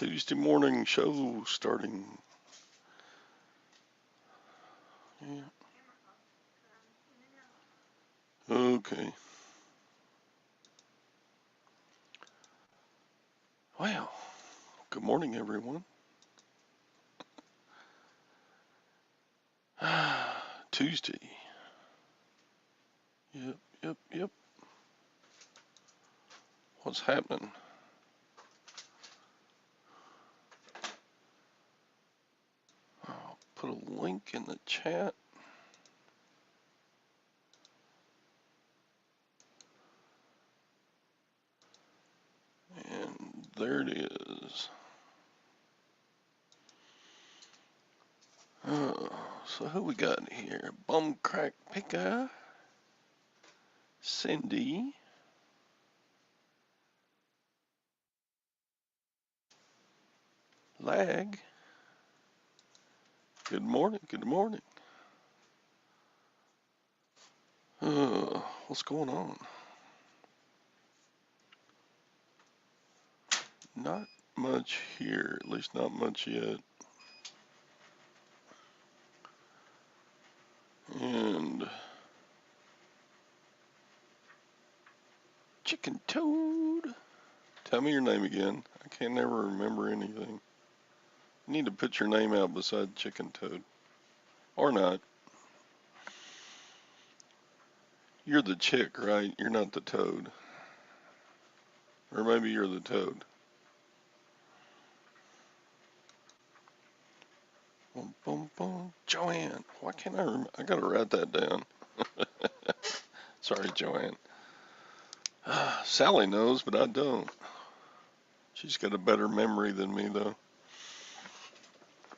Tuesday morning show starting. Yeah. Okay. Well, good morning, everyone. Tuesday. Yep. What's happening? I'll put a link in the chat. And there it is. So who we got here? Bum Crack Picker, Cindy, Lag. Good morning. What's going on? Not much here, at least not much yet. And Chicken Toad. Tell me your name again. I can't never remember anything. You need to put your name out beside Chicken Toad. Or not. You're the chick, right? You're not the toad. Or maybe you're the toad. Boom, boom, boom. Joanne. Why can't I remember? I gotta write that down. Sorry, Joanne. Sally knows, but I don't. She's got a better memory than me, though.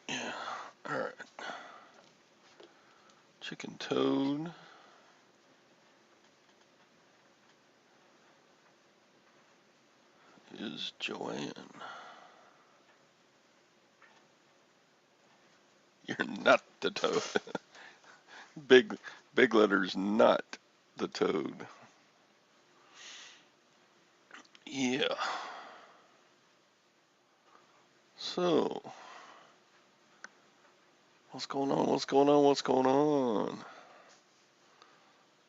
Yeah. Alright. Chicken Toad. Is Joanne. You're not the toad. Big letters, not the toad. Yeah. So, what's going on?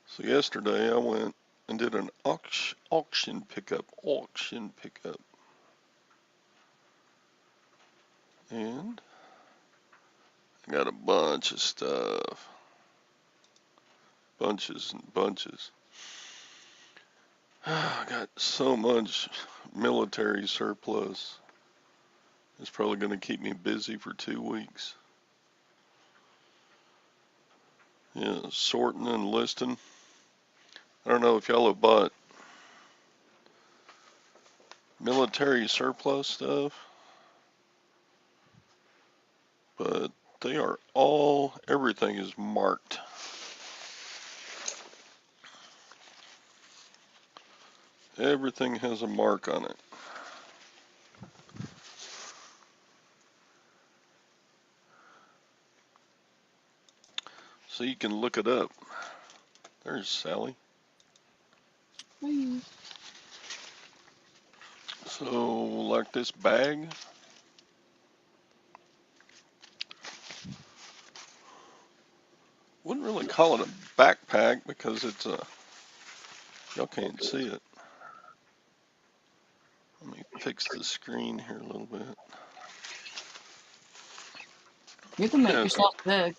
So yesterday I went and did an auction pickup. And I got a bunch of stuff. Bunches and bunches. I got so much military surplus. It's probably going to keep me busy for 2 weeks. Yeah, sorting and listing. I don't know if y'all have bought military surplus stuff, but they are everything is marked. Everything has a mark on it. So you can look it up. There's Sally. Hi. So, like this bag. Wouldn't really call it a backpack because it's y'all can't see it. Let me fix the screen here a little bit. You can make yourself big.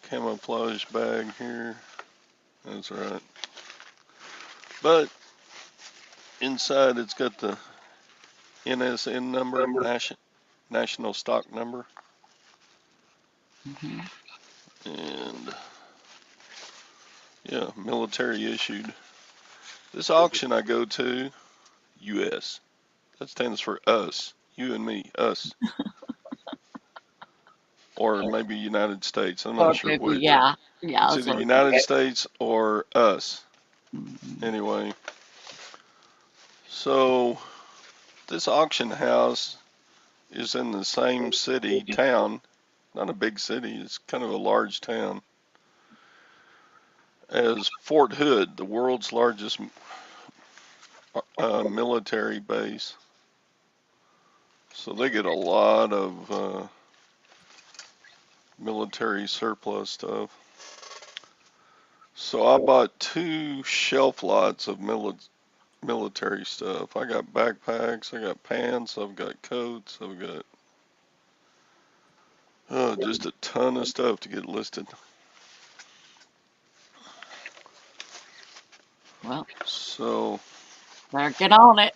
Camouflage bag here. That's right. But inside it's got the NSN number, national stock number. Mm-hmm. And yeah, military issued. This auction I go to, US. That stands for us. You and me, us. Or maybe United States. I'm not sure Okay, which. yeah, It's that's either what. United States or us. Mm-hmm. Anyway, so this auction house is in the same town, not a big city, it's kind of a large town, as Fort Hood, the world's largest military base. So they get a lot of military surplus stuff. So I bought 2 shelf lots of military stuff. I got backpacks, I got pants, I've got coats, I've got just a ton of stuff to get listed. Well, So better get on it.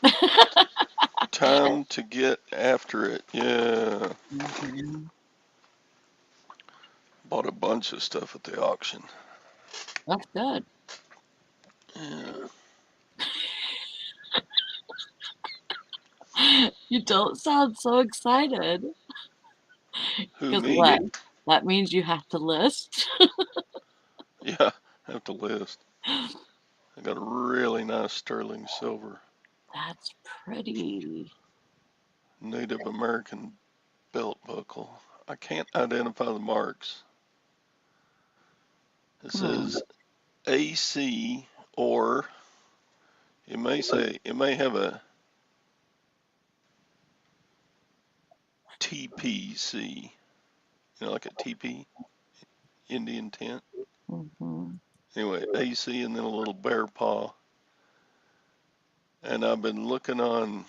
time to get after it. Yeah. Mhm. Bought a bunch of stuff at the auction. That's good. Yeah. You don't sound so excited. Who, Because me? what? That means you have to list. Yeah, I have to list. I got a really nice sterling silver That's pretty. Native American belt buckle. I can't identify the marks. It Hmm. says AC, or it may have a TPC, like a TP, Indian tent. Mm-hmm. Anyway, AC and then a little bear paw. And I've been looking on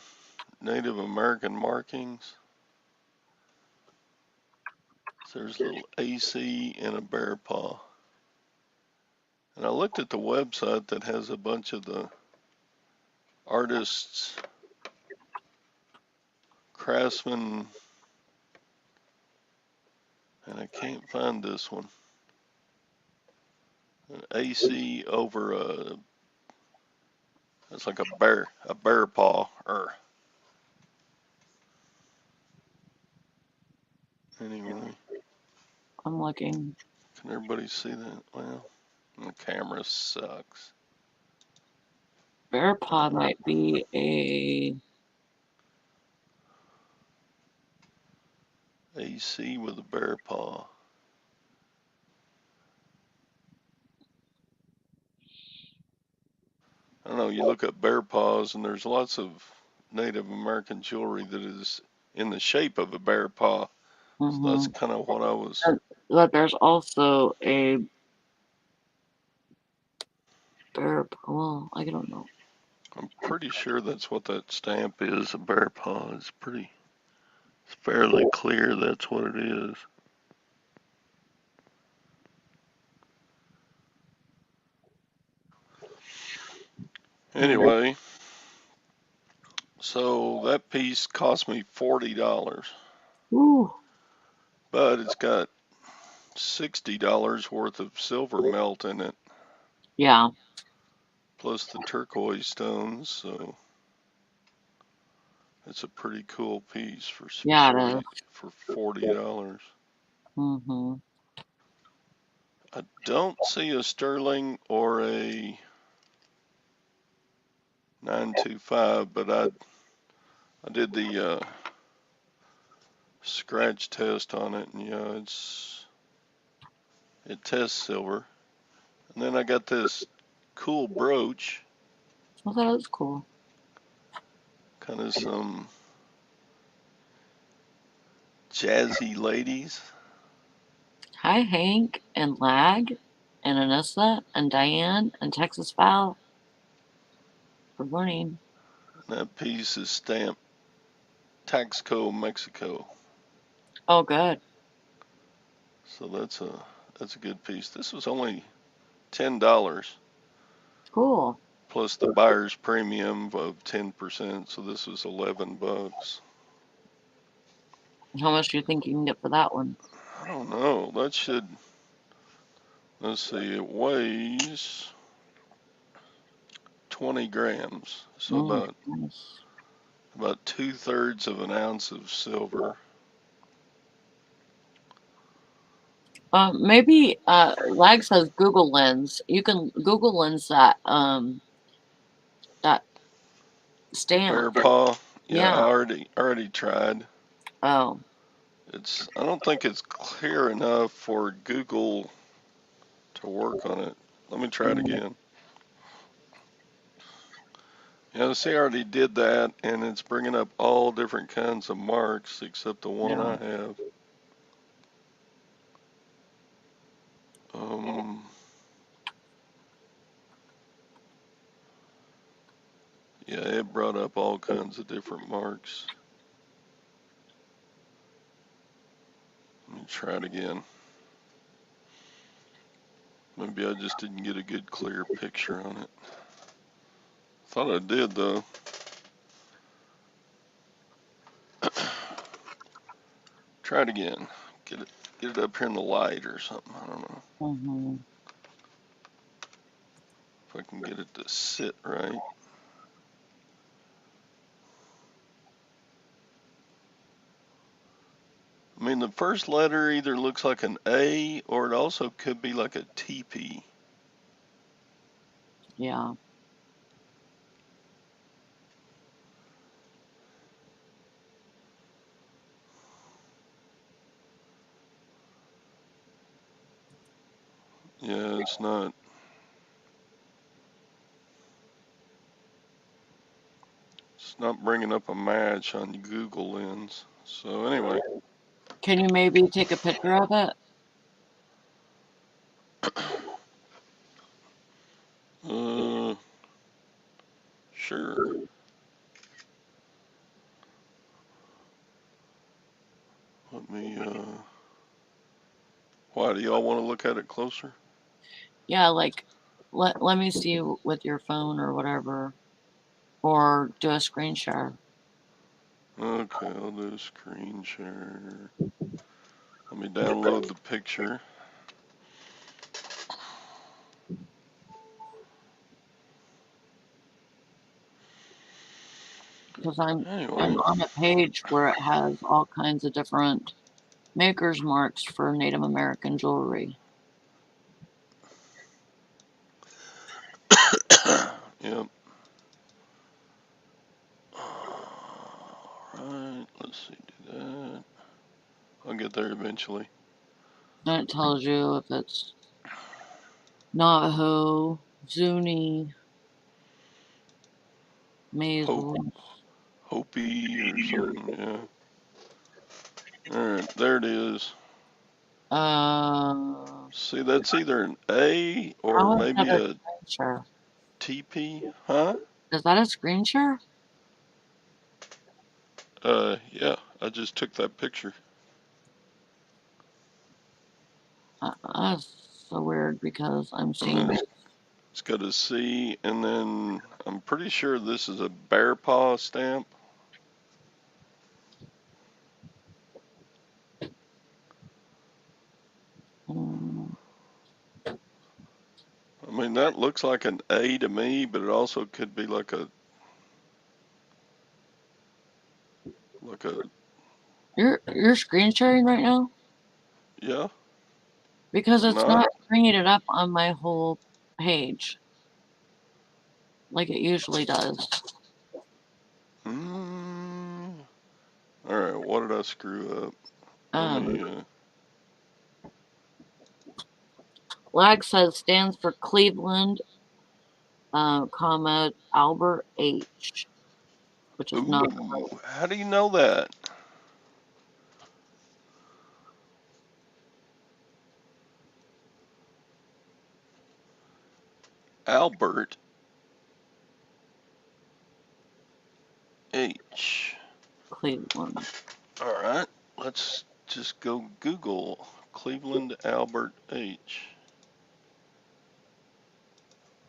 Native American markings. So there's a little AC and a bear paw. And I looked at the website that has a bunch of the artists, craftsmen, and I can't find this one. An AC over it's like a bear paw. Anyway, I'm looking. can everybody see that? Well, the camera sucks. Bear paw might be a. AC with a bear paw. I don't know, you look up bear paws and there's lots of Native American jewelry that is in the shape of a bear paw. So that's Mm-hmm. kind of what I was. But there's also a bear paw. Well, I don't know. I'm pretty sure that's what that stamp is. A bear paw. It's fairly clear that's what it is. Anyway, so that piece cost me $40, Ooh. but it's got $60 worth of silver melt in it, Yeah. plus the turquoise stones. So it's a pretty cool piece for Yeah, it is. $40. Mm-hmm. I don't see a sterling or a 925, but I did the scratch test on it, and yeah, it tests silver. And then I got this cool brooch, Well, that is cool. kind of some jazzy ladies. Hi, Hank and Lag and Anissa and Diane and Texas Val. Good morning. And that piece is stamped Taxco, Mexico. Oh, good. So that's a good piece. This was only $10 Cool. plus the buyer's premium of 10%. So this was $11. How much do you think you can get for that one? I don't know. Let's see, it weighs 20 grams. So Nice. about 2/3 of an ounce of silver. Maybe Lag says Google Lens. You can Google Lens that Bear stamp. paw. Yeah, I Yeah. already tried. Oh. I don't think it's clear enough for Google to work on it. Let me try it Mm. again. Yeah, see, I already did that, and it's bringing up all different kinds of marks except the one Yeah. I have. Yeah, it brought up all kinds of different marks. Let me try it again. Maybe I just didn't get a good clear picture on it. Thought I did though. Try it again. Get it up here in the light or something. I don't know Mm-hmm. if I can get it to sit right. I mean, the first letter either looks like an A or it also could be like a TP. Yeah. Yeah, it's not. It's not bringing up a match on Google Lens. So anyway. Can you maybe take a picture of it? Sure. Let me, why, do y'all want to look at it closer? Yeah, like let me see with your phone or whatever. Or do a screen share. Okay, I'll do a screen share. Let me download the picture. Because I'm Anyway. on a page where it has all kinds of different maker's marks for Native American jewelry. Yep. Alright, let's see, do that. I'll get there eventually. And it tells you if it's Navajo, Zuni, Mazel. Hopi or something, yeah. Alright, there it is. See, that's either an A or How is that maybe a a screen share? TP, huh? Is that a screen share? Yeah, I just took that picture. That's so weird because I'm And seeing. then it's got a C, and then I'm pretty sure this is a bear paw stamp. I mean, that looks like an A to me, but it also could be like a You're screen sharing right now yeah. because I'm it's not. not bringing it up on my whole page like it usually does. All right, what did I screw up? Let Um, me. Lag says stands for Cleveland, comma Albert H, which is not Ooh, how do you know that? Albert H. Cleveland. All right, let's just go Google Cleveland Albert H.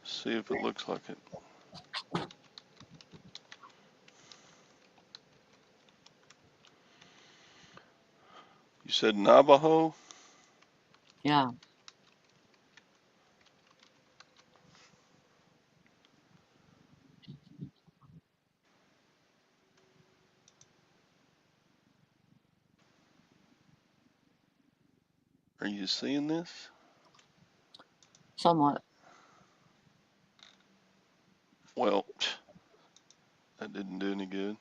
See if it looks like it. You said Navajo? Yeah. Are you seeing this? Somewhat. Well, that didn't do any good.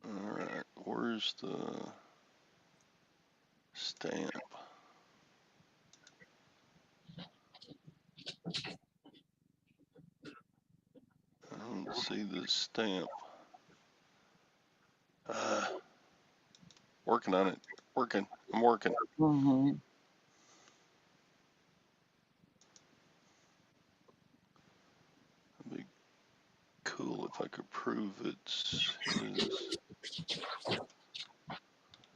All right, where's the stamp? his stamp. Working on it. I'm working. Mm-hmm. It'd be cool if I could prove it's his.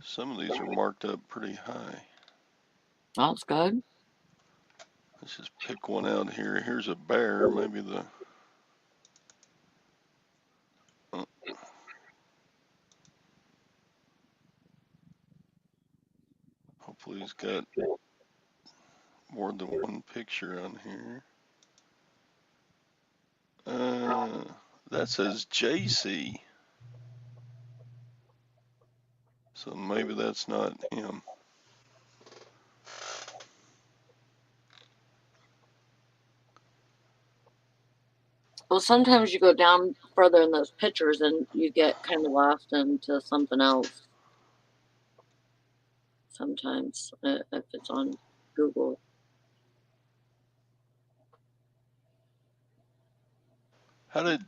Some of these are marked up pretty high. That's good. Let's just pick one out here. Here's a bear. Maybe the... Hopefully he's got more than one picture on here. That says JC. So maybe that's not him. Well, sometimes you go down further in those pictures and you get kind of lost into something else. Sometimes, if it's on Google. How did...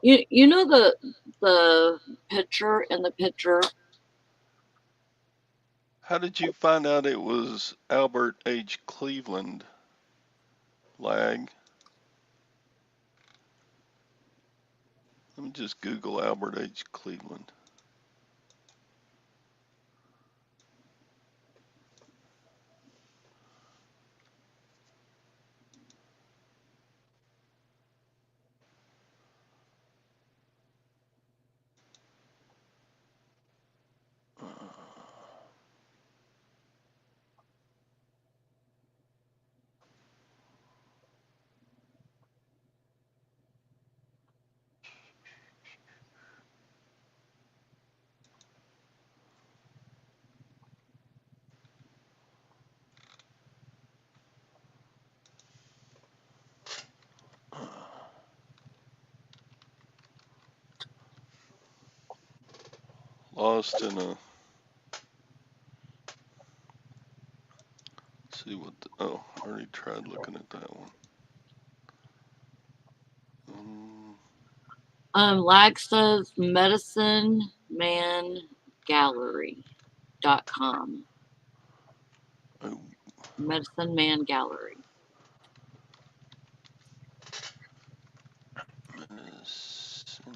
You know the picture in the picture? How did you find out it was Albert H. Cleveland, Lag? Let me just Google Albert H. Cleveland. Lost in a... Let's see what the... Oh, I already tried looking at that one. Lag says medicinemangallery.com. Oh. Medicine Man Gallery. Medicine.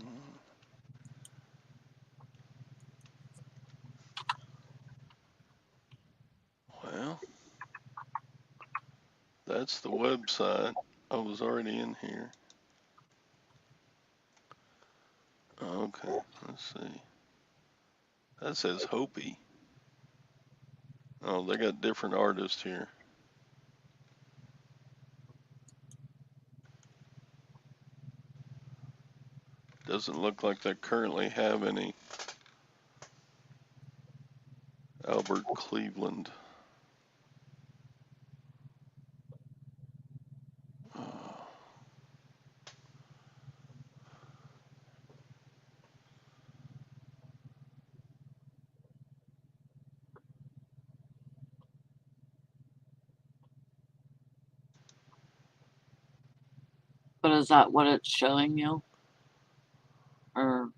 Well, that's the website. I was already in here. Okay, let's see. That says Hopi. Oh, they got different artists here. Doesn't look like they currently have any Albert Cleveland. But is that what it's showing you? Or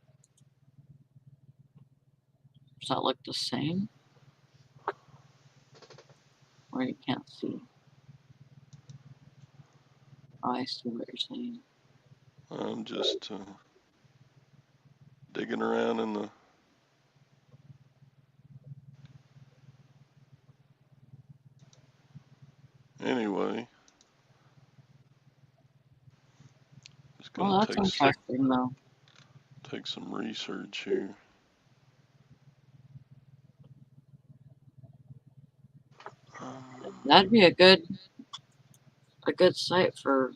does that look the same? Or you can't see? Oh, I see what you're saying. I'm just digging around in the... Anyway. Just gonna Well, that's interesting, though. Take some research here. That'd be a good site for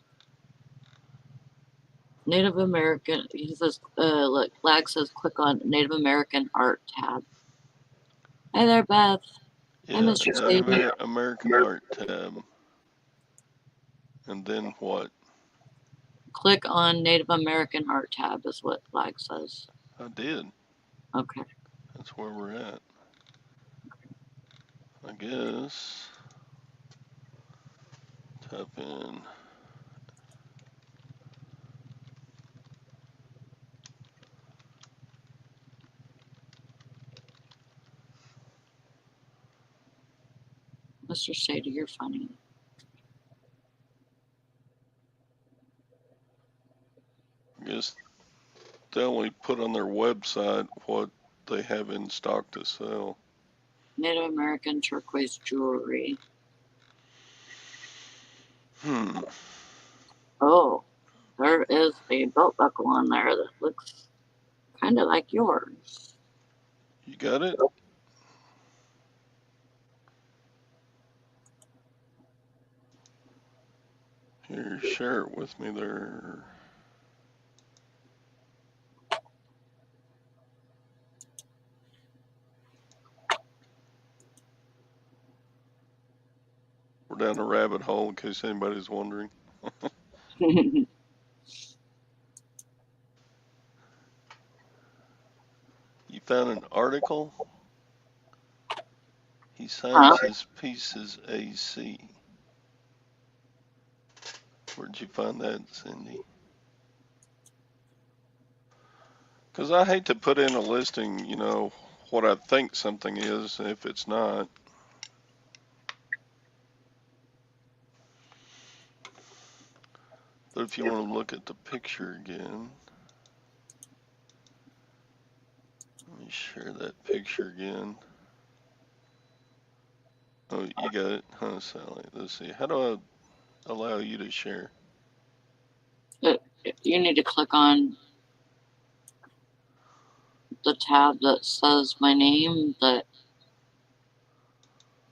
Native American. He says, look, Lag says, click on Native American art tab. Hi there, Beth. Yeah, Mr. Steve. American art tab. And then what? Click on Native American art tab is what Lag says. I did. Okay. That's where we're at. I guess. Type in Mr. Sadie, you're funny. I guess they only put on their website what they have in stock to sell. Native American turquoise jewelry. Oh, there is a belt buckle on there that looks kind of like yours. You got it? Here, share it with me there. We're down a rabbit hole in case anybody's wondering. You found an article? He signs his pieces AC. Where'd you find that, Cindy? Because I hate to put in a listing, you know, what I think something is if it's not. But if you want to look at the picture again, let me share that picture again. Oh, you got it, huh, Sally? Let's see. How do I allow you to share? You need to click on the tab that says my name that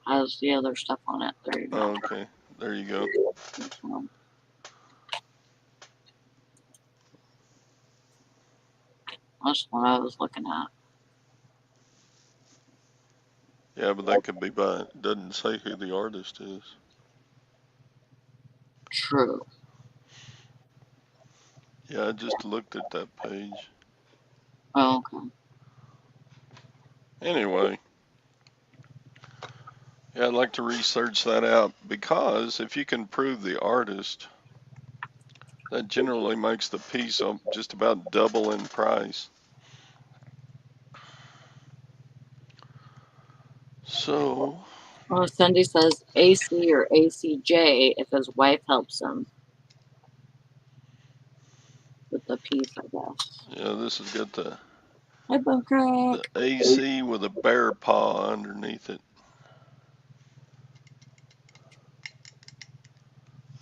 has the other stuff on it. There you go. Oh, okay, there you go. That's what I was looking at. Yeah, but that could be by, it doesn't say who the artist is. True. Yeah, I just looked at that page. Oh, okay. Anyway, yeah, I'd like to research that out because if you can prove the artist, that generally makes the piece just about double in price. So, Well, Cindy says AC or ACJ if his wife helps him with the piece, I guess. yeah, this has got the Hi, Buncrack. AC with a bear paw underneath it.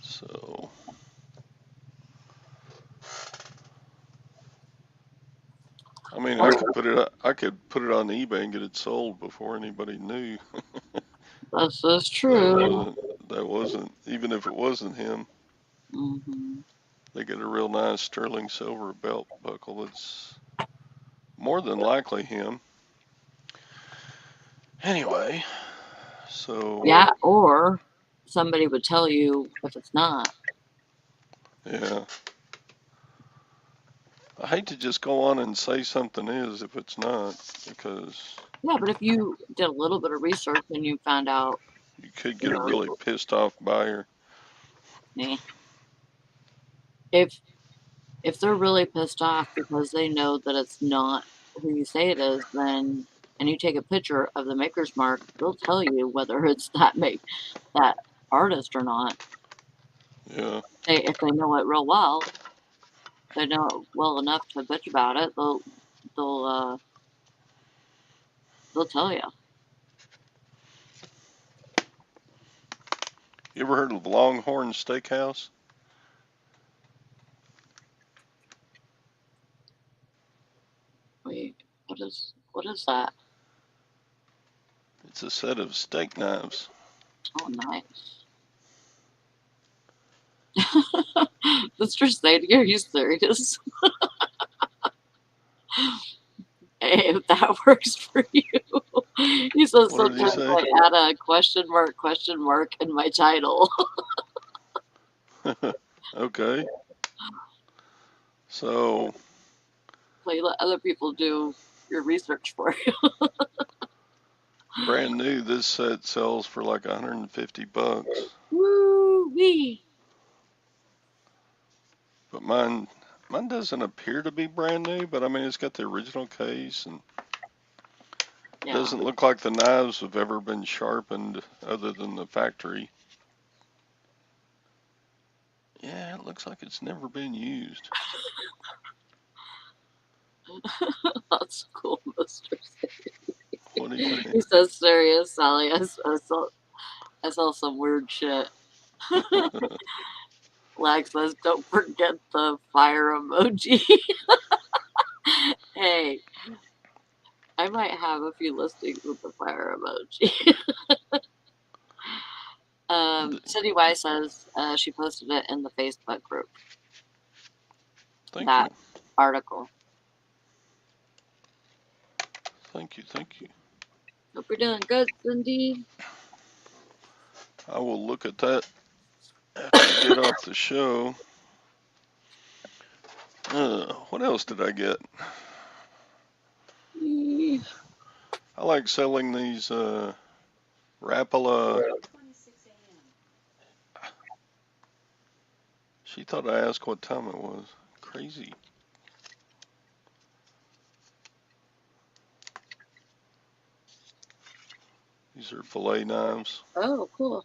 So, I mean, I could put it on eBay and get it sold before anybody knew. This is true. That wasn't even if it wasn't him. Mm-hmm. They get a real nice sterling silver belt buckle. It's more than likely him. Anyway, so Yeah, or somebody would tell you if it's not. yeah, I hate to just go on and say something is if it's not, because Yeah, but if you did a little bit of research and you found out, you could get a really pissed off buyer. eh, if they're really pissed off because they know that it's not who you say it is, then and you take a picture of the maker's mark, they'll tell you whether it's that artist or not. Yeah, If they know it real well, they know it well enough to bitch about it. They'll tell you. you ever heard of Longhorn Steakhouse? Wait, what is that? It's a set of steak knives. Oh, nice. Mr. Sadie, are you serious? Hey, if that works for you. He says What did he sometimes say? I add a question mark in my title. Okay. So, You let other people do your research for you. brand new, this set sells for like $150. Woo wee. But mine doesn't appear to be brand new, but I mean, it's got the original case and It doesn't look like the knives have ever been sharpened other than the factory. Yeah, it looks like it's never been used. That's cool, Mr. What do you think? He says, serious, Sally. I saw some weird shit. Lag says, don't forget the fire emoji. Hey, I might have a few listings with the fire emoji. Cindy Y says she posted it in the Facebook group. Thank that you. Article. Thank you. Hope you're doing good, Cindy. I will look at that after we get off the show. What else did I get? I like selling these Rapala. She thought I asked what time it was. Crazy. These are Filet Knives. Oh, cool.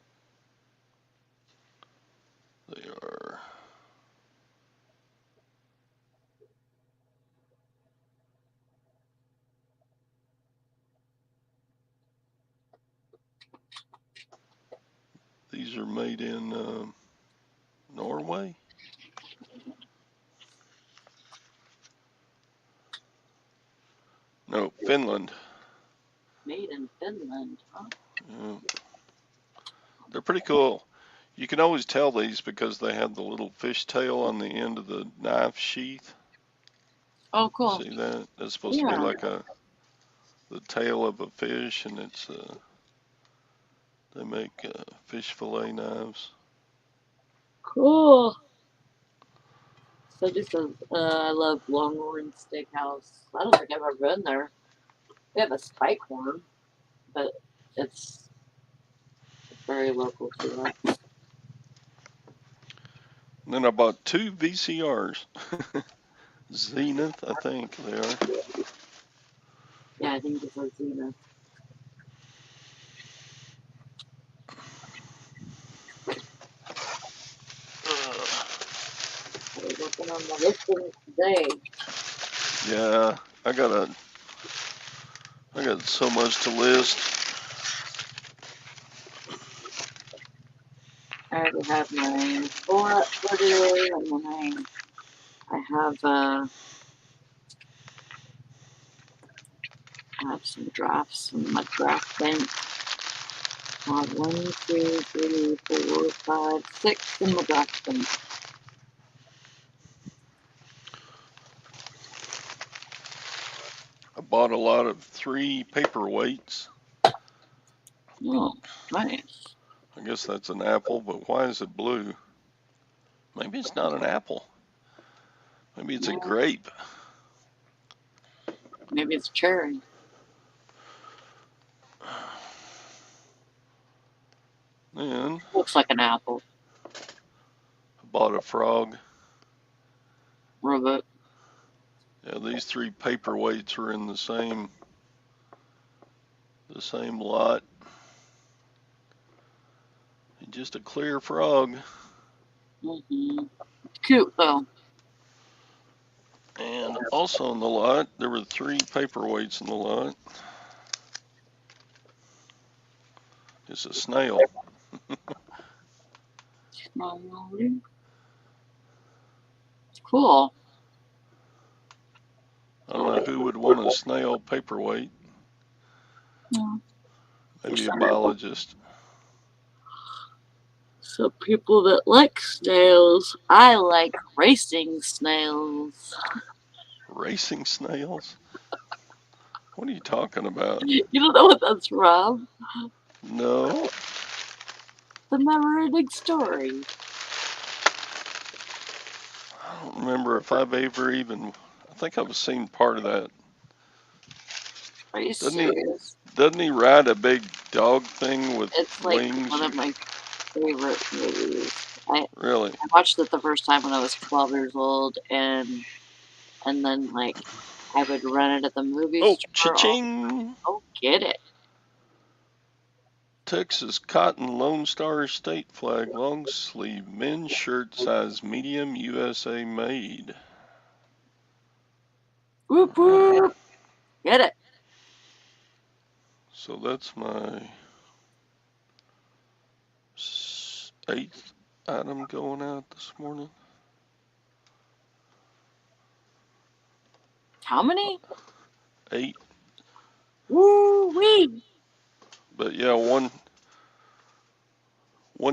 They are. These are made in Norway. No, Finland. Made in Finland, huh? Yeah. They're pretty cool. You can always tell these because they have the little fish tail on the end of the knife sheath. Oh, cool. See that? That's supposed to be like the tail of a fish, and it's they make fish fillet knives. Cool. Cindy says, I love Longhorn Steakhouse. I don't think I've ever been there. They have a spike horn, but it's very local to us. And then I bought 2 VCRs. Zenith, I think they are. Yeah, I think it's a Zenith. We're working on the listing today. Yeah, I got so much to list. I already have my 4 up for today, and then I have some drafts in my draft bank. I have 1, 2, 3, 4, 5, 6 in my draft bank. I bought a lot of 3 paperweights. Oh, nice. I guess that's an apple, but why is it blue? Maybe it's not an apple. Maybe it's a grape. Maybe it's cherry. And looks like an apple. I bought a frog. Robot. Yeah, these 3 paperweights are in the same lot. And just a clear frog. Cute though. And also in the lot, there were 3 paperweights in the lot. It's a snail. Cool. I don't know who would want a snail paperweight. Maybe a biologist. So people that like snails, I like racing snails. Racing snails? What are you talking about? You don't know what that's from? No. The never-ending story. I don't remember if I've ever even. I think I've seen part of that. Are you serious? Doesn't he ride a big dog thing with it's like wings? One of my favorite movies. Really? I watched it the first time when I was 12 years old, and then like I would rent it at the movies. Oh, cha-ching! Get it. Texas cotton Lone Star State flag long sleeve men's shirt size medium USA made. Whoop whoop. Get it. So that's my 8th item going out this morning. How many? 8. Woo-wee. But yeah, one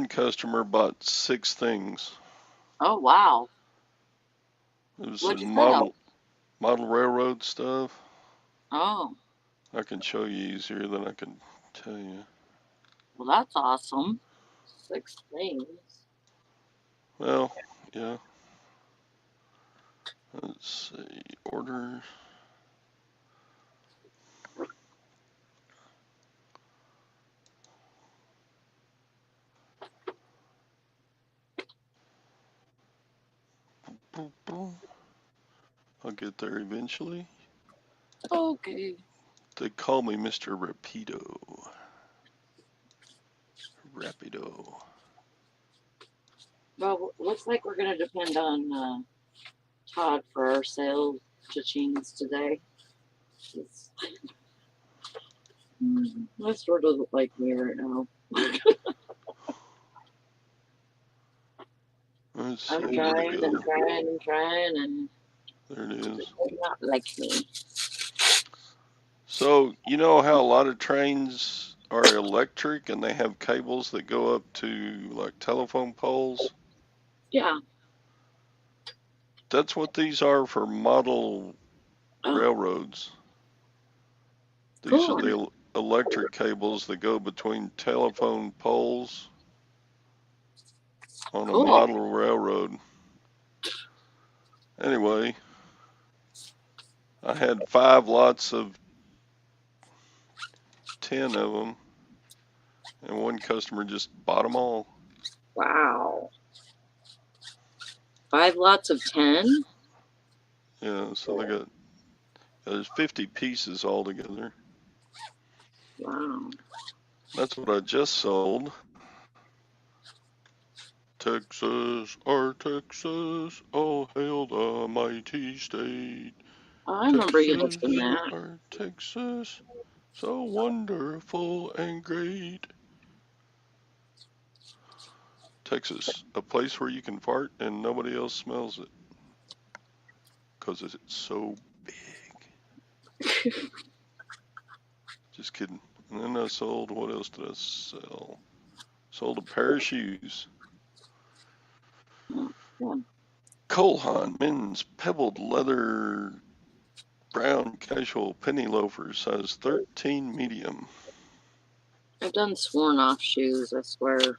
customer bought 6 things. Oh, wow. It was What'd you some sell? model railroad stuff. Oh, I can show you easier than I can tell you. well, that's awesome. 6 things. Well, yeah. Let's see. Order. Boom, boom. I'll get there eventually. Okay. They call me Mr. Rapido. Well, looks like we're going to depend on Todd for our sales cha-chings today. My store doesn't like me right now. Let's see, I'm where'd it trying go? and trying and trying, and There it is. they do not like me. So, you know how a lot of trains are electric and they have cables that go up to like telephone poles? Yeah. That's what these are for model Oh, railroads. These are cool. the electric cables that go between telephone poles on a Cool. model railroad. Anyway, I had 5 lots of 10 of them, and one customer just bought them all. Wow. 5 lots of 10? Yeah, so there's 50 pieces altogether. Wow. That's what I just sold. Texas, our Texas, oh hail the mighty state. I remember you listing Texas, that. our Texas, so wonderful and great. Texas, a place where you can fart and nobody else smells it. Because it's so big. Just kidding. And then I sold, what else did I sell? Sold a pair of shoes. Yeah. Colehan men's pebbled leather brown casual penny loafers, size 13 medium. I've done sworn off shoes, I swear.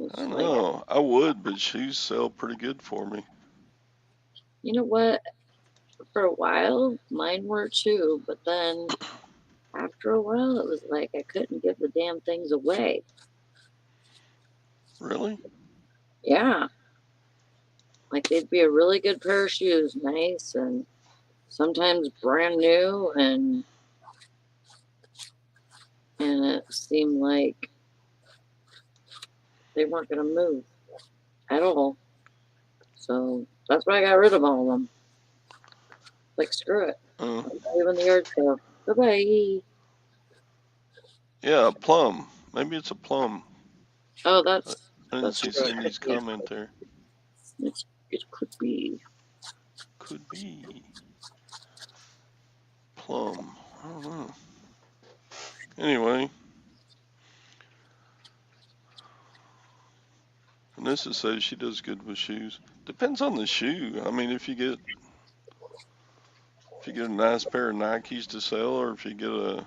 I don't know. I would, but shoes sell pretty good for me. You know what? For a while, mine were too, but then after a while, it was like I couldn't give the damn things away. Really? Yeah. Like they'd be a really good pair of shoes, nice and sometimes brand new, and it seemed like they weren't going to move at all. So that's why I got rid of all of them. Like, screw it. I'll buy you in the yard sale. Bye-bye. Yeah, a plum. Maybe it's a plum. Oh, I that's didn't see true. Cindy's comment there. It could be. Could be. Plum. I don't know. Anyway. Vanessa says she does good with shoes. Depends on the shoe. I mean, if you get a nice pair of Nikes to sell, or if you get a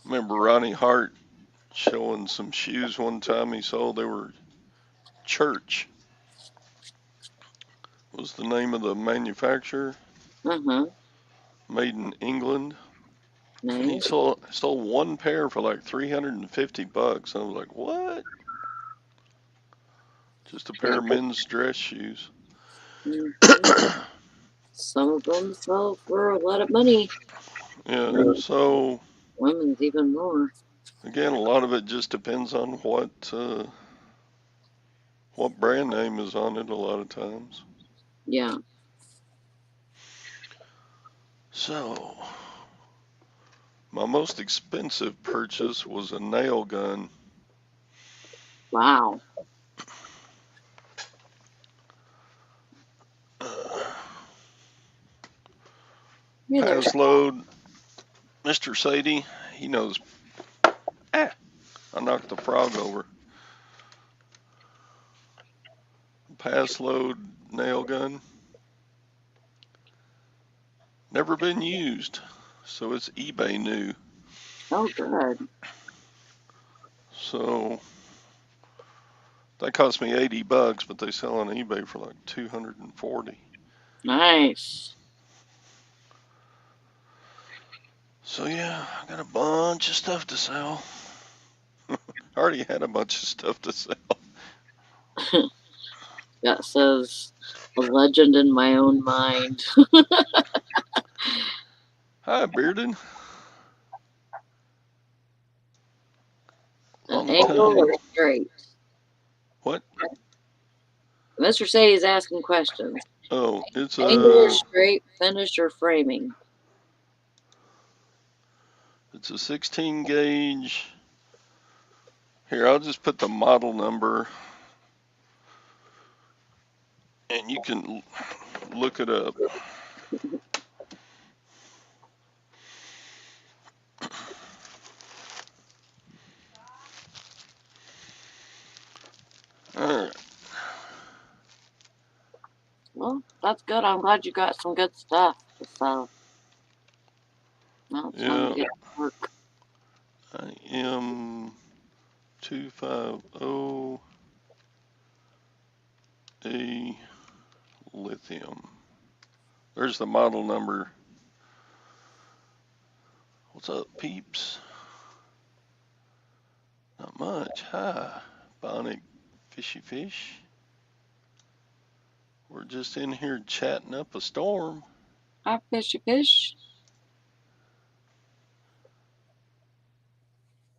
remember Ronnie Hart showing some shoes one time he sold. They were Church was the name of the manufacturer. Made in England. Nice. And he sold one pair for like $350. I was like, what? Just a pair of men's dress shoes. Some of them sell for a lot of money. Yeah, so Women's even more. again, a lot of it just depends on what brand name is on it a lot of times. Yeah. So, my most expensive purchase was a nail gun. Wow. Pass load. Mr. Sadie, he knows. I knocked the frog over. Pass load nail gun. Never been used, so it's eBay new. Oh, good. So that cost me $80, but they sell on eBay for like $240. Nice. So yeah, I got a bunch of stuff to sell. I already had a bunch of stuff to sell. That says a legend in my own mind. Hi, Bearded. Long Angle time. or straight? What? Mr. Sadie's asking questions. Oh, it's Angle or a straight, finish or framing? it's a 16 gauge. Here, I'll just put the model number, and you can look it up. All right. Well, that's good. I'm glad you got some good stuff to sell. Now it's time to get to work. I am 250 A lithium. There's the model number. What's up, peeps? Not much. Hi, Bionic Fishy Fish. We're just in here chatting up a storm. Hi, fishy fish.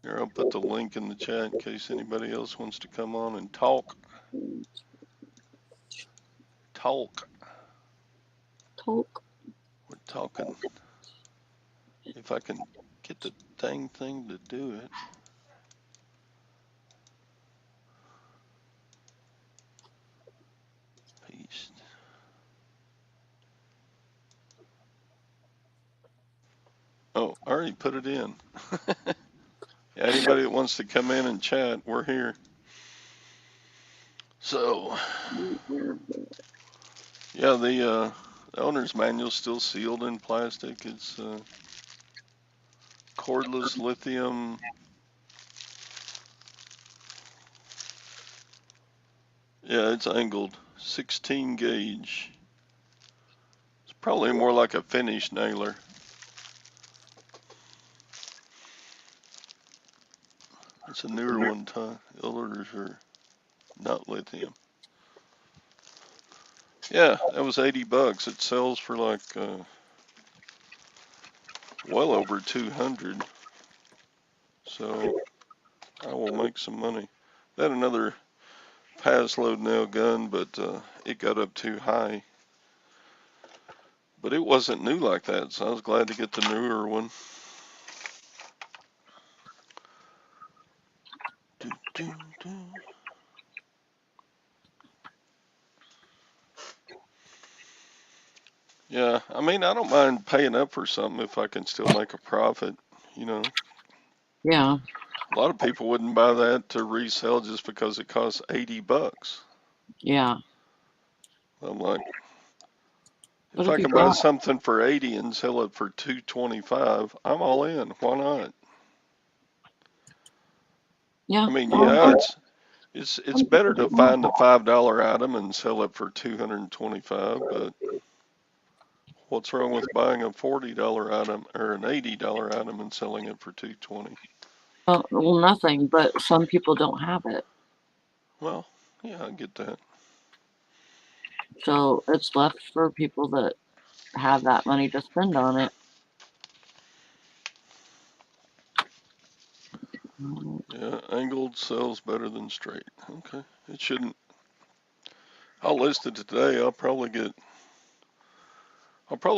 Here, I'll put the link in the chat in case anybody else wants to come on and talk. Talk. We're talking. If I can get the dang thing to do it. Paste. Oh, I already put it in. Anybody that wants to come in and chat, we're here. So, yeah, the owner's manual's still sealed in plastic. It's cordless lithium. Yeah, it's angled 16 gauge. It's probably more like a finish nailer. It's a newer one. The others are not lithium. Yeah, that was $80. It sells for like well over 200. So I will make some money. I had another pass load nail gun, but it got up too high. But it wasn't new like that, so I was glad to get the newer one. Do, do, do. Yeah, I mean, I don't mind paying up for something if I can still make a profit, you know. Yeah. A lot of people wouldn't buy that to resell just because it costs $80. Yeah. I'm like, What if have I you can buy got? something for 80 and sell it for 225, I'm all in. Why not? Yeah. I mean, yeah, it's better to find a $5 item and sell it for 225, but what's wrong with buying a $40 item or an $80 item and selling it for 220? Well, nothing, but some people don't have it. Well, yeah, I get that. So it's left for people that have that money to spend on it. Yeah, angled sells better than straight. Okay, it shouldn't. I'll list it today. I'll probably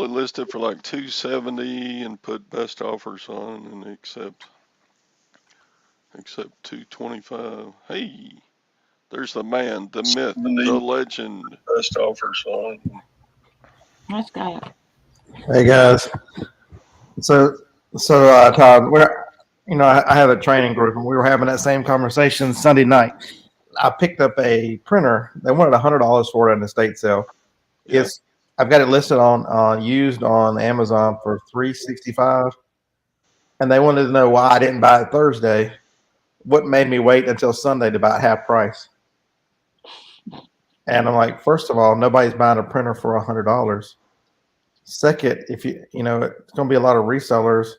list it for like 270 and put best offers on and accept 225. Hey, there's the man, the myth, the legend. Best offers on. Nice guy. Hey guys, so Todd, I have a training group, and we were having that same conversation Sunday night. I picked up a printer. They wanted $100 for it in the state sale. Yeah. I've got it listed on used on Amazon for $365, and they wanted to know why I didn't buy it Thursday. What made me wait until Sunday to buy it half price? And I'm like, first of all, nobody's buying a printer for $100. Second, if it's going to be a lot of resellers.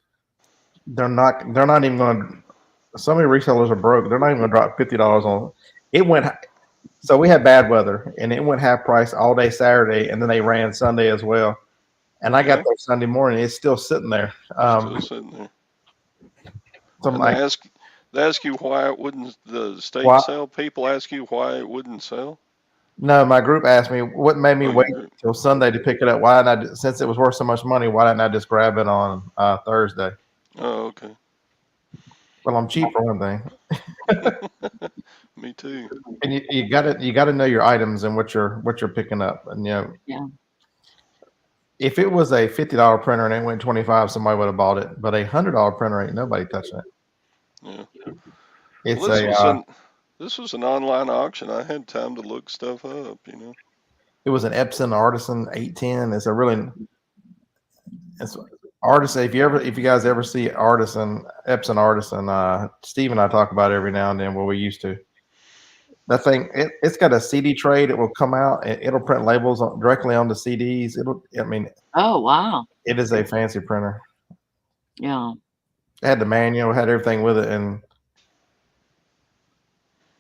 They're not even going to. So many resellers are broke. They're not even going to drop $50 on it. So we had bad weather, and it went half price all day Saturday, and then they ran Sunday as well. And I got there Sunday morning. It's still sitting there. Still sitting there. So and they ask you why it wouldn't. The state sell. People ask you why it wouldn't sell. No, my group asked me what made me wait till Sunday to pick it up. Why didn't I? Since it was worth so much money, why didn't I just grab it on Thursday? Oh, okay. Well, I'm cheap for one thing. Me too. And you got to know your items and what you're picking up. And if it was a $50 printer and it went $25, somebody would have bought it. But a $100 printer, ain't nobody touching it. Yeah. It's this was an online auction. I had time to look stuff up. It was an Epson Artisan 810. It's Artisan. If you guys ever see Epson Artisan, Steve and I talk about it every now and then. Well, we used to. That thing, it's got a CD tray that will come out. It'll print labels directly on the CDs. Oh wow! It is a fancy printer. Yeah. It had the manual, had everything with it, and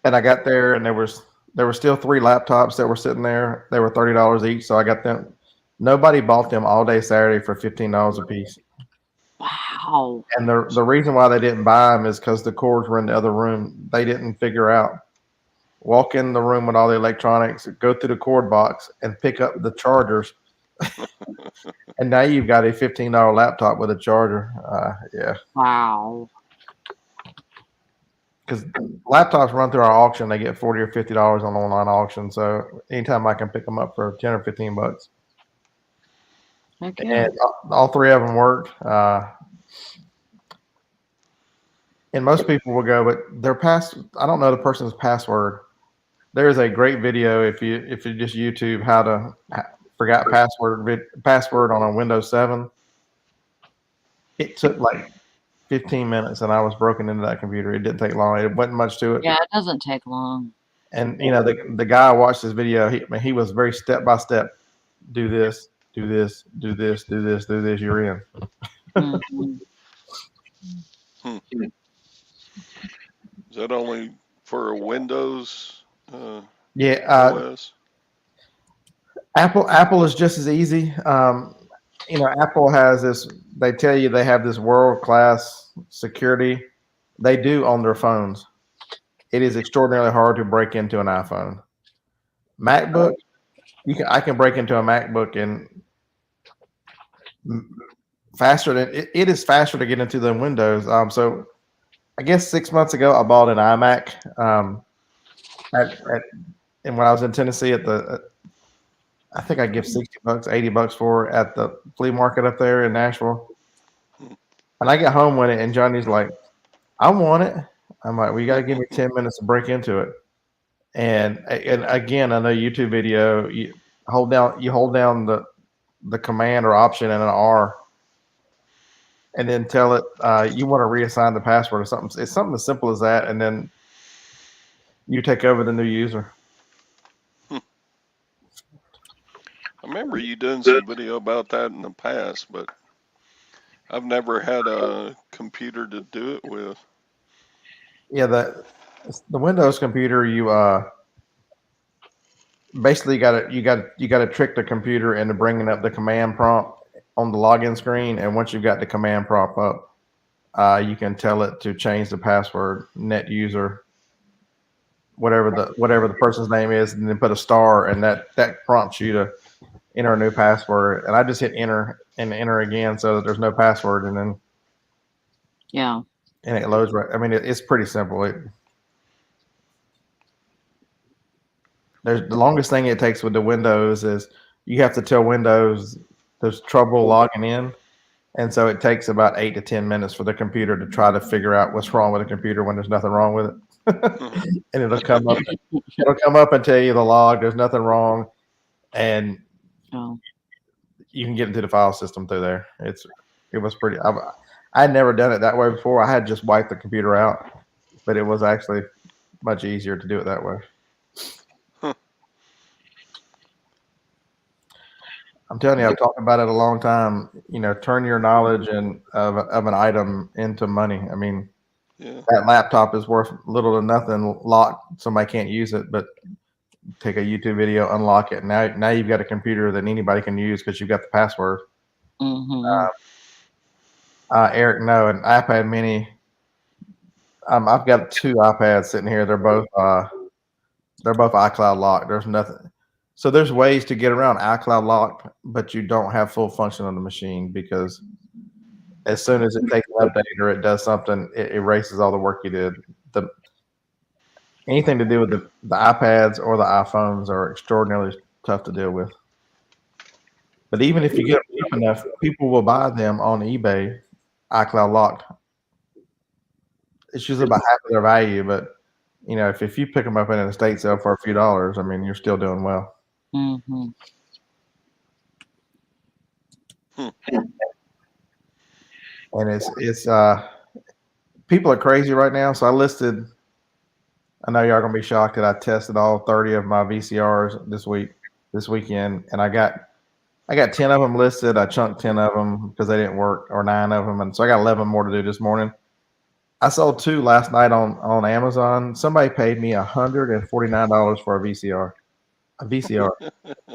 I got there, and there were still 3 laptops that were sitting there. They were $30 each, so I got them. Nobody bought them all day Saturday for $15 a piece. Wow. And the reason why they didn't buy them is because the cords were in the other room. They didn't figure out. Walk in the room with all the electronics, go through the cord box, and pick up the chargers. And now you've got a $15 laptop with a charger. Yeah. Wow. Because laptops run through our auction, they get $40 or $50 on online auction. So anytime I can pick them up for 10 or $15. Okay. And all 3 of them worked. And most people will go, but I don't know the person's password. There's a great video if you just YouTube how to forgot password on a Windows 7. It took like 15 minutes, and I was broken into that computer. It didn't take long. It wasn't much to it. Yeah, it doesn't take long. And the guy watched this video. He was very step by step. Do this, do this, do this, do this, do this. You're in. Mm-hmm. Is that only for a Windows? OS? Apple is just as easy. Apple has this. They tell you they have this world-class security. They do on their phones. It is extraordinarily hard to break into an iPhone. MacBook, I can break into a MacBook and faster than it is faster to get into than Windows. So I guess 6 months ago I bought an iMac. And when I was in Tennessee I think I give $60, $80 for it at the flea market up there in Nashville. And I get home with it, and Johnny's like, "I want it." I'm like, "Well, you got to give me 10 minutes to break into it." And again, on a YouTube video, you hold down the command or option and an R, and then tell it you want to reassign the password or something. It's something as simple as that, and then you take over the new user. I remember you doing some video about that in the past, but I've never had a computer to do it with. Yeah, the Windows computer, basically you got to trick the computer into bringing up the command prompt on the login screen, and once you've got the command prompt up, you can tell it to change the password, net user, whatever the person's name is, and then put a star, and that prompts you to enter a new password. And I just hit enter and enter again so that there's no password, and then Yeah. and it loads right. I mean, it's pretty simple. There's the longest thing it takes with the Windows is you have to tell Windows there's trouble logging in. And so it takes about 8 to 10 minutes for the computer to try to figure out what's wrong with the computer when there's nothing wrong with it. And it'll come up and tell you the log, there's nothing wrong. And Oh. you can get into the file system through there. It was pretty, I had never done it that way before. I had just wiped the computer out, but it was actually much easier to do it that way. I'm telling you, I've talked about it a long time. Turn your knowledge of an item into money. I mean, that laptop is worth little to nothing locked. Somebody can't use it, but take a YouTube video, unlock it. Now you've got a computer that anybody can use because you've got the password. Mm-hmm. Eric, no, an iPad mini. I've got 2 iPads sitting here. They're both iCloud locked. There's nothing. So there's ways to get around iCloud lock, but you don't have full function on the machine because as soon as it takes an update or it does something, it erases all the work you did. Anything to do with the iPads or the iPhones are extraordinarily tough to deal with. But even if you get them cheap enough, people will buy them on eBay, iCloud locked. It's usually about half of their value, but if you pick them up in an estate sale for a few dollars, I mean, you're still doing well. Mm-hmm. And it's people are crazy right now. So I know y'all gonna be shocked that I tested all 30 of my VCRs this weekend, and I got 10 of them listed. I chunked 10 of them because they didn't work, or 9 of them, and so I got 11 more to do this morning. I sold 2 last night on Amazon. Somebody paid me $149 for a VCR.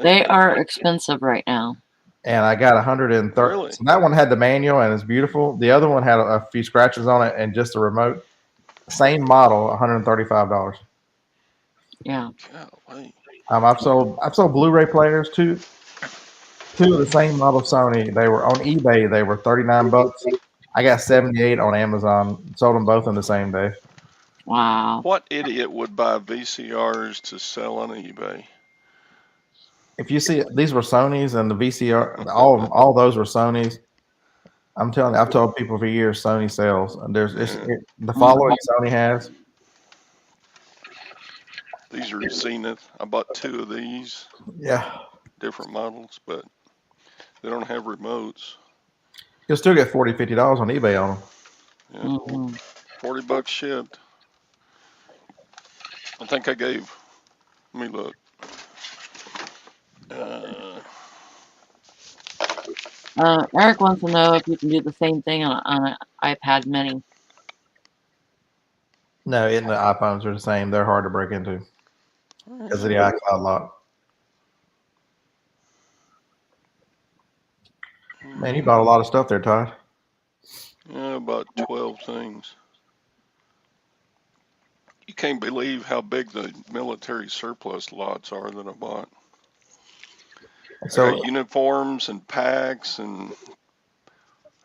They are expensive right now. And I got 130. Really? So that one had the manual and it's beautiful. The other one had a few scratches on it and just the remote. Same model, $135. Yeah. Golly. I've sold Blu-ray players too. 2 of the same model Sony. They were on eBay. They were $39. I got 78 on Amazon. Sold them both in the same day. Wow. What idiot would buy VCRs to sell on eBay? If you see, these were Sonys, and the VCR, all those were Sonys. I'm telling you, I've told people for years Sony sells. And the following Sony has. These are Zenith. I bought 2 of these. Yeah. Different models, but they don't have remotes. You'll still get $40, $50 on eBay on them. Yeah. Mm-hmm. $40 shipped. I think I gave. Let me look. Eric wants to know if you can do the same thing on an iPad mini. No, the iPhones are the same. They're hard to break into because of the iCloud lock. Man, you bought a lot of stuff there, Todd. Yeah, about 12 things. You can't believe how big the military surplus lots are that I bought. So I got uniforms and packs and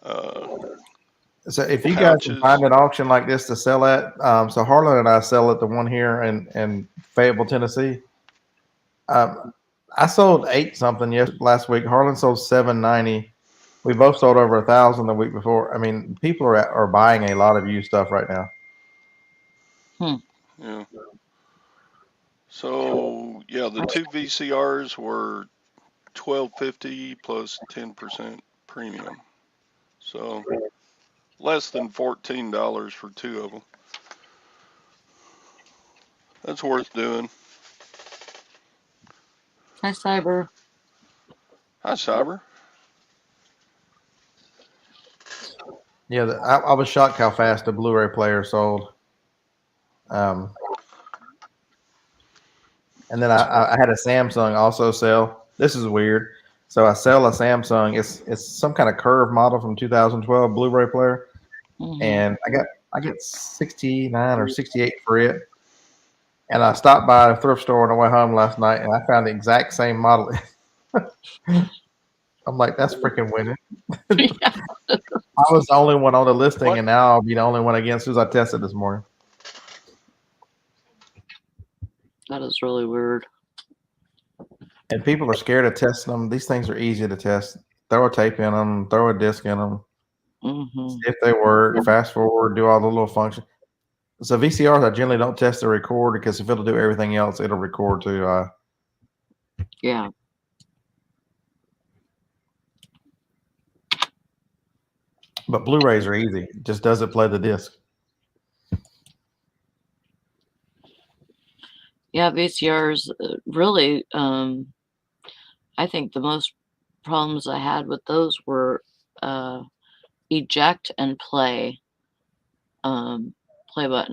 so if you guys can find an auction like this to sell at, so Harlan and I sell at the one here in Fayetteville, Tennessee. I sold 8 something last week. Harlan sold 790. We both sold over 1,000 the week before. I mean, people are buying a lot of used stuff right now. Yeah. So yeah, the 2 VCRs were $12.50 plus 10% premium. So less than $14 for 2 of them. That's worth doing. Hi, Cyber. Hi, Cyber. Yeah, I was shocked how fast the Blu-ray player sold. And then I had a Samsung also sell. This is weird. So I sell a Samsung. It's some kind of curved model from 2012 Blu-ray player, and I get 69 or 68 for it. And I stopped by a thrift store on the way home last night, and I found the exact same model. I'm like, that's freaking winning. Yeah, I was the only one on the listing, What? and now I'll be the only one again as soon as I test it this morning. that is really weird. And people are scared of testing them. These things are easy to test. Throw a tape in them, throw a disc in them, see if they work, fast forward, do all the little functions. So VCRs, I generally don't test the record because if it'll do everything else, it'll record too. Yeah. But Blu-rays are easy. Just does it play the disc? Yeah, VCRs really, I think the most problems I had with those were eject and play button.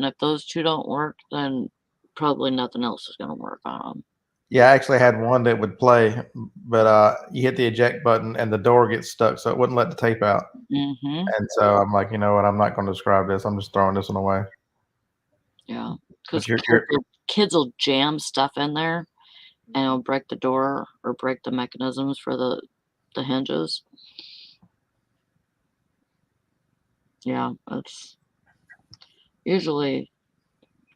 If those two don't work, then probably nothing else is going to work on them. Yeah, I actually had one that would play, but you hit the eject button and the door gets stuck, so it wouldn't let the tape out. And so I'm like, you know what? I'm not going to describe this. I'm just throwing this one away. Yeah, because But kids will jam stuff in there and it'll break the door or break the mechanisms for the hinges. Yeah, that's usually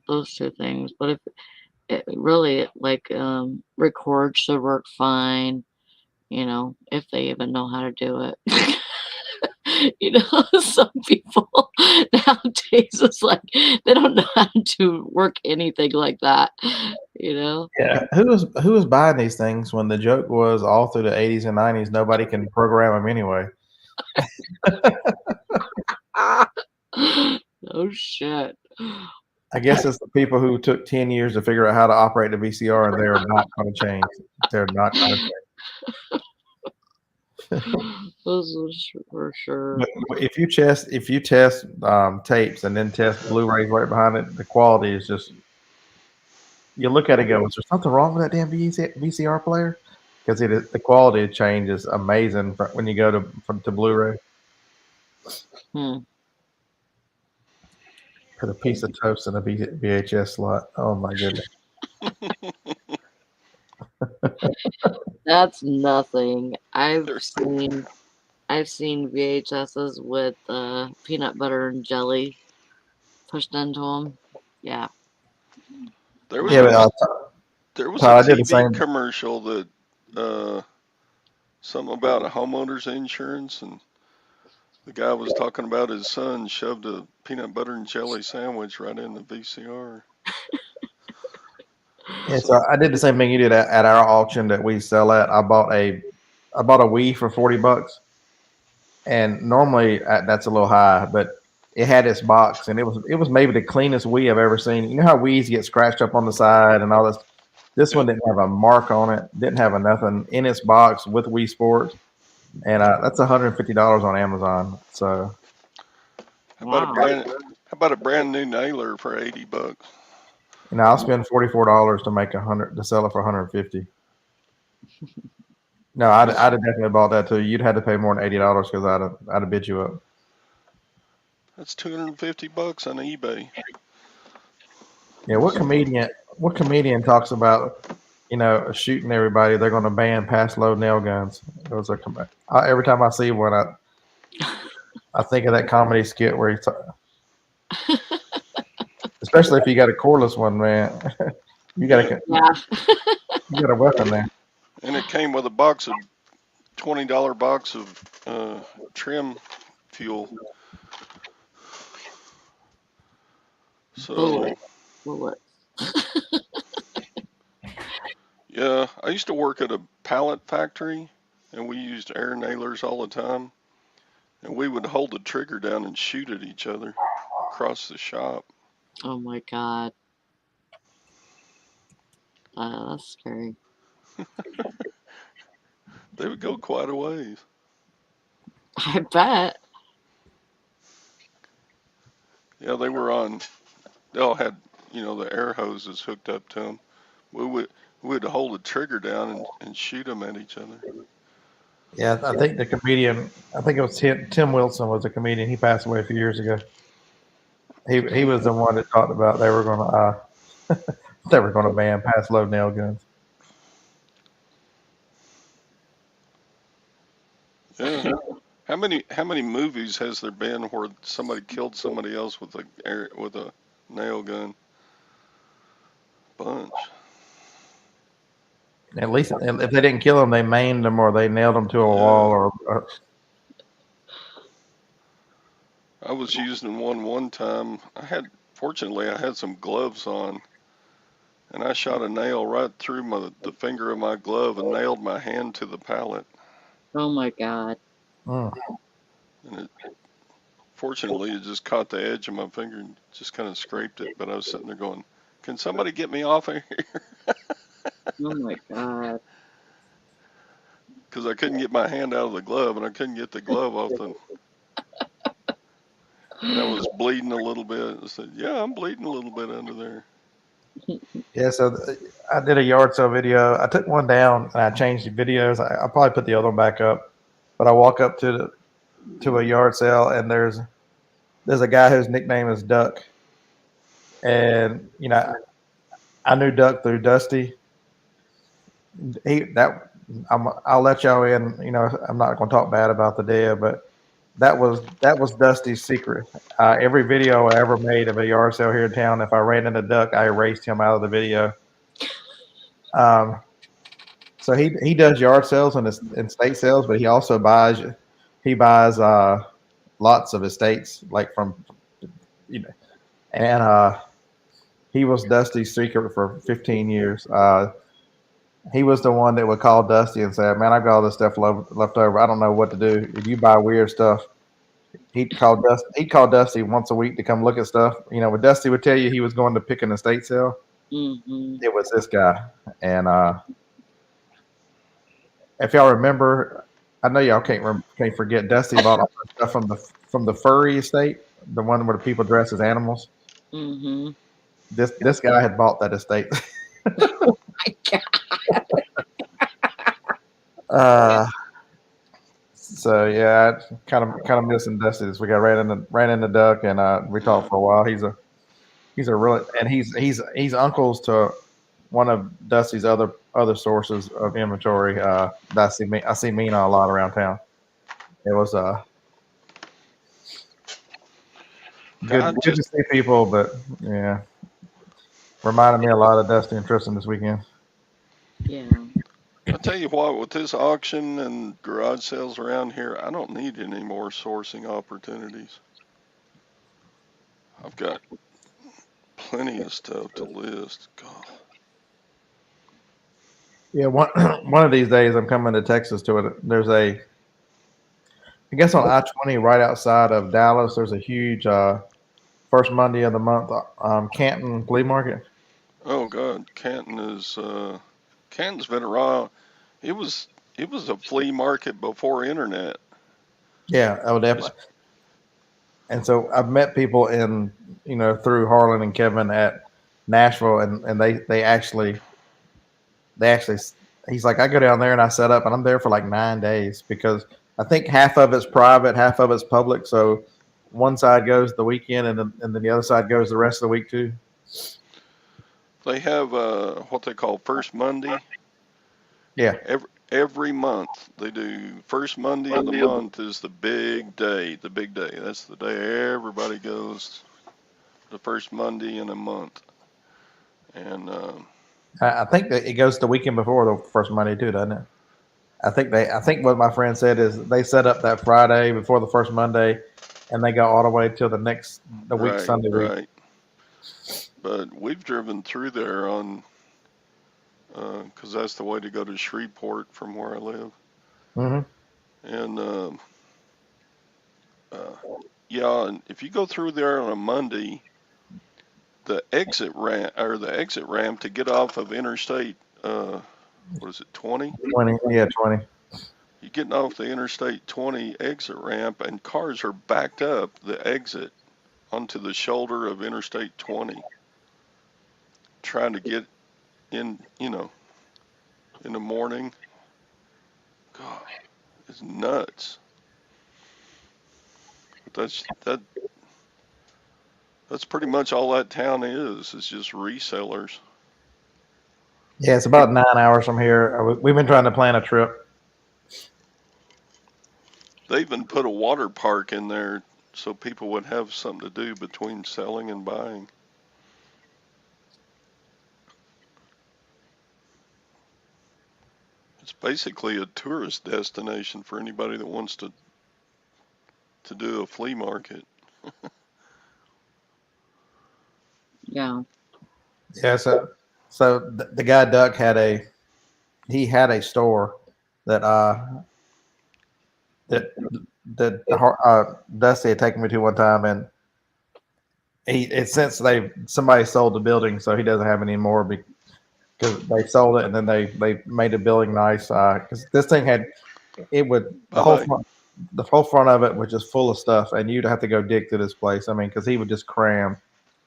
those two things. But if it really record should work fine, you know, if they even know how to do it. You know, some people nowadays it's like they don't know how to work anything like that, you know. yeah, who was buying these things when the joke was all through the 80s and 90s nobody can program them anyway? Oh shit. I guess it's the people who took 10 years to figure out how to operate the VCR, and they're not going to change. They're not going to change. Those was for sure. But if you test tapes and then test Blu-rays right behind it, the quality is just. You look at it and go, is there something wrong with that damn VCR player? Because the quality change is amazing when you go to Blu-ray. Put a piece of toast in a VHS slot. Oh my goodness. That's nothing. I've seen VHSs with peanut butter and jelly pushed into them. Yeah. There was there was Todd, a I did the TV same. commercial that something about a homeowner's insurance, and the guy was talking about his son shoved a peanut butter and jelly sandwich right in the VCR. Yeah, so I did the same thing you did at our auction that we sell at. I bought a Wii for $40, and normally that's a little high, but it had this box, and it was maybe the cleanest Wii I've ever seen. You know how Wii's get scratched up on the side and all this. This one didn't have a mark on it, didn't have nothing in its box with Wii Sports, and that's $150 on Amazon. So, how about a brand new nailer for $80? you know, I'll spend $44 to make to sell it for 150. No, I'd have definitely bought that too. You'd had to pay more than $80 because I'd have bid you up. That's $250 on eBay. Yeah, what comedian talks about, you know, shooting everybody? They're going to ban pass load nail guns. Those are every time I see one, I think of that comedy skit where he's especially if you got a cordless one, man. you got a weapon there. And it came with a box of $20 box of trim fuel. So Bullet. Yeah, I used to work at a pallet factory, and we used air nailers all the time. And we would hold the trigger down and shoot at each other across the shop. Oh my god. That's scary. They would go quite a ways. I bet. Yeah, they all had, the air hoses hooked up to them. we'd hold the trigger down and shoot them at each other. Yeah, I think the comedian, I think it was Tim Wilson was a comedian. He passed away a few years ago. He was the one that talked about they were gonna ban pass load nail guns. Yeah. How many movies has there been where somebody killed somebody else with a nail gun? Bunch. At least if they didn't kill him, they maimed him or they nailed him to a wall or I was using one time. Fortunately I had some gloves on, and I shot a nail right through the finger of my glove and nailed my hand to the pallet. Oh my God. And fortunately it just caught the edge of my finger and just kind of scraped it. But I was sitting there going, "Can somebody get me off of here?" Oh my God. Because I couldn't get my hand out of the glove, and I couldn't get the glove off the. And I was bleeding a little bit. I said, "Yeah, I'm bleeding a little bit under there." yeah. So I did a yard sale video. I took one down and I changed the videos. I'll probably put the other one back up. But I walk up to a yard sale and there's a guy whose nickname is Duck, and I knew Duck through Dusty. I'll let y'all in. I'm not going to talk bad about the dead, but that was Dusty's secret. Every video I ever made of a yard sale here in town, if I ran into Duck, I erased him out of the video. So he does yard sales and estate sales, but he also buys lots of estates, like from and he was Dusty's secret for 15 years. He was the one that would call Dusty and say, "Man, I've got all this stuff left over. I don't know what to do. If you buy weird stuff," he'd call Dusty once a week to come look at stuff. When Dusty would tell you he was going to pick an estate sale, it was this guy. And if y'all remember, I know y'all can't forget, Dusty bought all that stuff from the furry estate, the one where the people dress as animals. This guy had bought that estate. Oh my God. So yeah, I kind of missing Dusty this week. I ran into Duck and we talked for a while. He's a really, and he's uncles to one of Dusty's other sources of inventory. I see Mina a lot around town. It was good to see people, but yeah, reminded me a lot of Dusty and Tristan this weekend. Yeah. I'll tell you what, with this auction and garage sales around here, I don't need any more sourcing opportunities. I've got plenty of stuff to list. God. Yeah, one of these days I'm coming to Texas to it. There's I guess on I-20 right outside of Dallas, there's a huge first Monday of the month Canton flea market. Oh God, Canton's been around. It was a flea market before internet. Yeah, oh definitely. And so I've met people through Harlan and Kevin at Nashville, and they actually he's like, I go down there and I set up and I'm there for like 9 days because I think half of it's private, half of it's public. So one side goes the weekend and then the other side goes the rest of the week too. They have what they call First Monday. Yeah. Every month they do first Monday of the month is the big day. The big day. That's the day everybody goes. The first Monday in a month. And I think that it goes the weekend before the first Monday too, doesn't it? I think what my friend said is they set up that Friday before the first Monday, and they go all the way till the week Sunday week. Right. But we've driven through there on because that's the way to go to Shreveport from where I live. And yeah, and if you go through there on a Monday, the exit ramp to get off of Interstate, what is it, 20? 20, yeah, 20. You're getting off the Interstate 20 exit ramp, and cars are backed up the exit onto the shoulder of Interstate 20, trying to get in, in the morning. God, it's nuts. But that's pretty much all that town is. It's just resellers. Yeah, it's about 9 hours from here. We've been trying to plan a trip. They even put a water park in there so people would have something to do between selling and buying. It's basically a tourist destination for anybody that wants to do a flea market. Yeah. Yeah, so the guy Duck had a store that Dusty had taken me to one time, and since somebody sold the building, so he doesn't have any more because they sold it and then they made the building nice. Because this thing the Bye-bye. whole front of it was just full of stuff, and you'd have to go dig through this place. I mean, because he would just cram.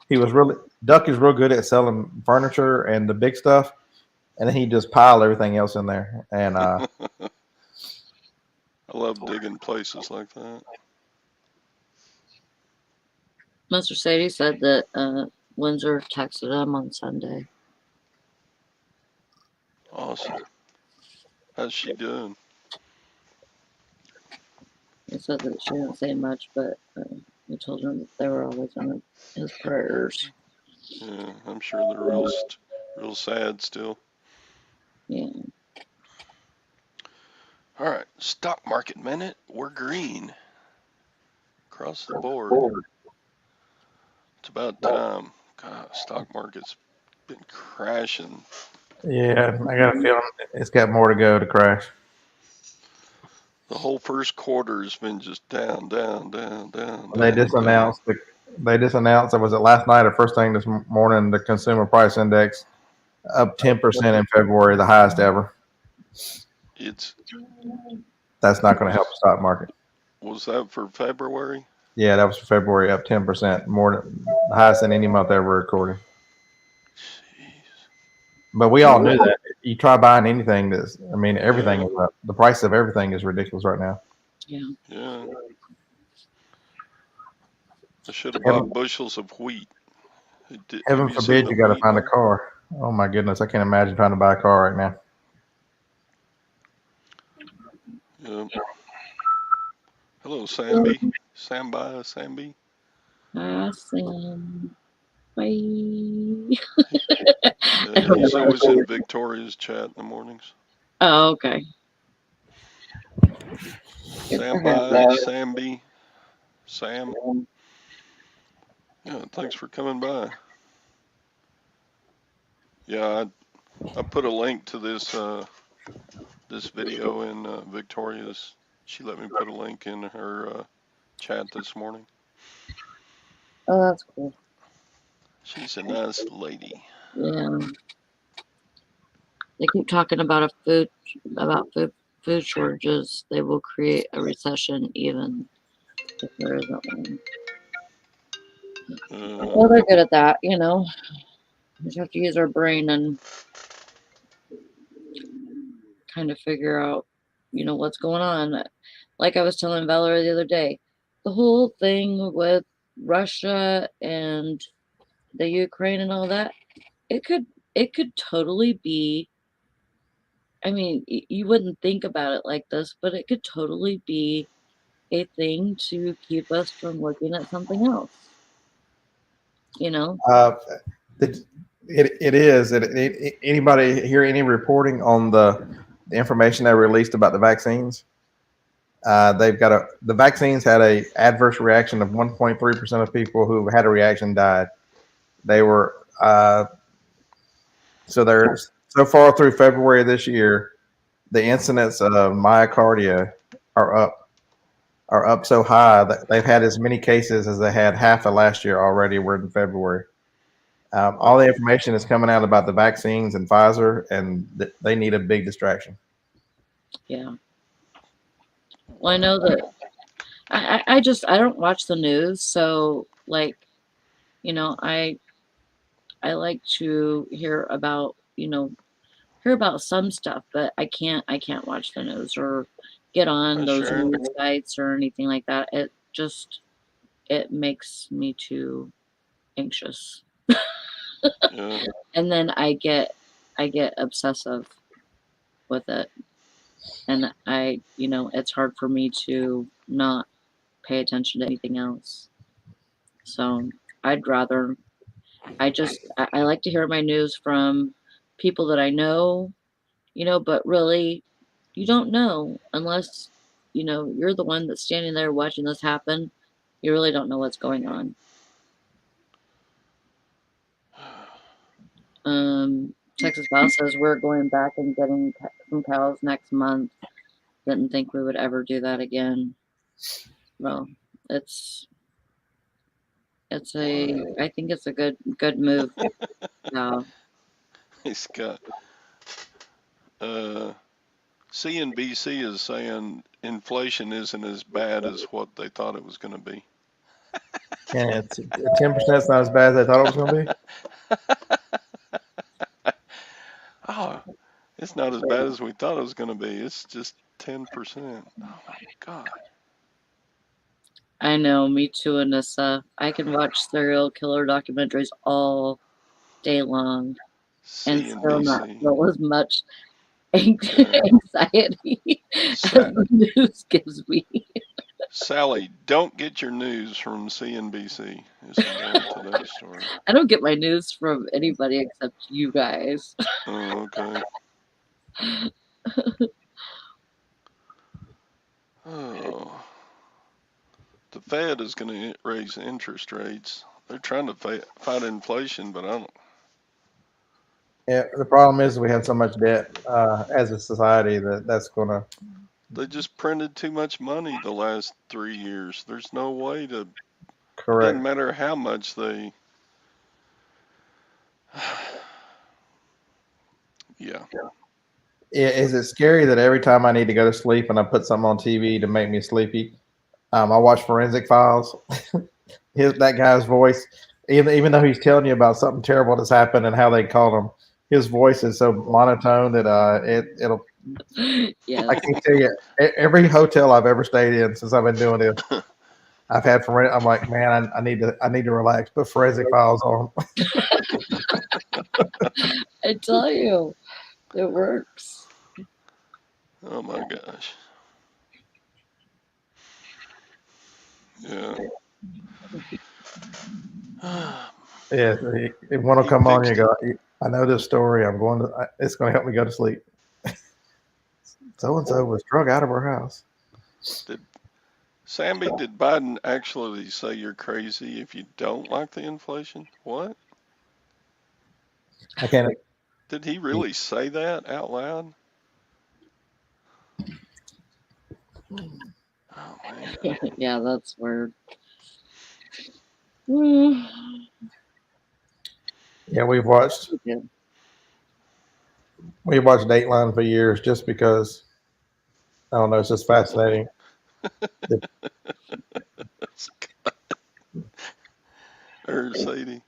Duck is real good at selling furniture and the big stuff, and then he just pile everything else in there. And I love digging places like that. Mr. Sadie said that Windsor texted him on Sunday. Awesome. How's she doing? He said that she didn't say much, but we told him that they were always in his prayers. Yeah, I'm sure they're real sad still. Yeah. All right, stock market minute. We're green across the board. It's about time. God, stock market's been crashing. yeah, I got a feeling it's got more to go to crash. The whole first quarter has been just down, down, down, down. They down, just announced. It was it last night or first thing this morning. The consumer price index up 10% in February, the highest ever. That's not going to help the stock market. Was that for February? Yeah, that was for February, up 10%, more than the highest than any month ever recorded. Jeez. But we all knew that. You try buying anything everything is up. The price of everything is ridiculous right now. Yeah. Yeah. I should have bought bushels of wheat. Heaven forbid you got to find a car. Oh my goodness, I can't imagine trying to buy a car right now. Yep. Hello, Samby. Samby. Sam. Bye. He's always in Victoria's chat in the mornings. Oh, okay. Samby. Sam. Yeah, thanks for coming by. Yeah, I put a link to this this video in Victoria's. She let me put a link in her chat this morning. Oh, that's cool. She's a nice lady. Yeah. They keep talking about food shortages. They will create a recession even if there isn't one. Well, they're good at that, you know. We just have to use our brain and kind of figure out, what's going on. Like I was telling Valerie the other day, the whole thing with Russia and the Ukraine and all that, it could totally be. I mean, you wouldn't think about it like this, but it could totally be a thing to keep us from looking at something else. It is. Anybody hear any reporting on the information they released about the vaccines? The vaccines had a adverse reaction of 1.3% of people who had a reaction died. They were so far through February of this year, the incidence of myocardia are up so high that they've had as many cases as they had half of last year already. We're in February. All the information is coming out about the vaccines and Pfizer, and they need a big distraction. Yeah. Well, I know that I don't watch the news, so I like to hear about hear about some stuff, but I can't watch the news or get on Hi, those Sharon. news sites or anything like that. It makes me too anxious. Yeah. And then I get obsessive with it. And it's hard for me to not pay attention to anything else. So I'd rather I like to hear my news from people that I know, but really you don't know unless, you're the one that's standing there watching this happen. You really don't know what's going on. Texas Val says we're going back and getting some cows next month. Didn't think we would ever do that again. Well, I think it's a good move. Yeah. He's got CNBC is saying inflation isn't as bad as what they thought it was going to be. Yeah, 10% is not as bad as I thought it was going to be. Oh, it's not as bad as we thought it was going to be. It's just 10%. Oh my God. I know, me too, Anissa. I can watch serial killer documentaries all day long and still not CNBC. feel as much Yeah. anxiety as the news gives me. Sally, don't get your news from CNBC. Is the moral to that story. I don't get my news from anybody except you guys. Oh, okay. Oh, the Fed is going to raise interest rates. They're trying to fight inflation, but I don't. Yeah, the problem is we have so much debt as a society that's going to. They just printed too much money the last 3 years. There's no way to. Correct. It doesn't matter how much they. Yeah. Is it scary that every time I need to go to sleep and I put something on TV to make me sleepy, I watch Forensic Files? That guy's voice, even though he's telling you about something terrible that's happened and how they called him, his voice is so monotone that it'll. Yes. I can't tell you every hotel I've ever stayed in since I've been doing this. I've had I'm like, man, I need to relax. Put Forensic Files on. I tell you, it works. Oh my gosh. Yeah. Yeah, if one will He come on, fixed you go. I know this story. It's going to help me go to sleep. So and so was drug out of her house. Sammy, did Biden actually say you're crazy if you don't like the inflation? What? I can't. Did he really say that out loud? Oh man. Yeah, that's weird. Yeah, we've watched Dateline for years just because I don't know. It's just fascinating. Or Sadie.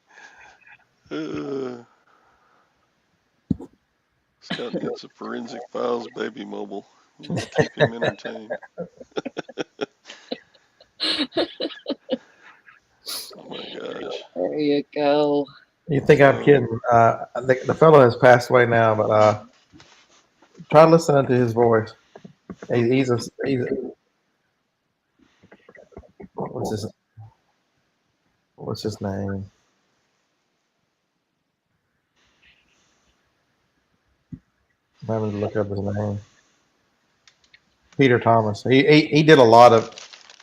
Scott needs a Forensic Files baby mobile. You can keep him entertained. Oh my gosh. There you go. You think I'm kidding? The fellow has passed away now, but try listening to his voice. He's a what's his name? I'm having to look up his name. Peter Thomas. He did a lot of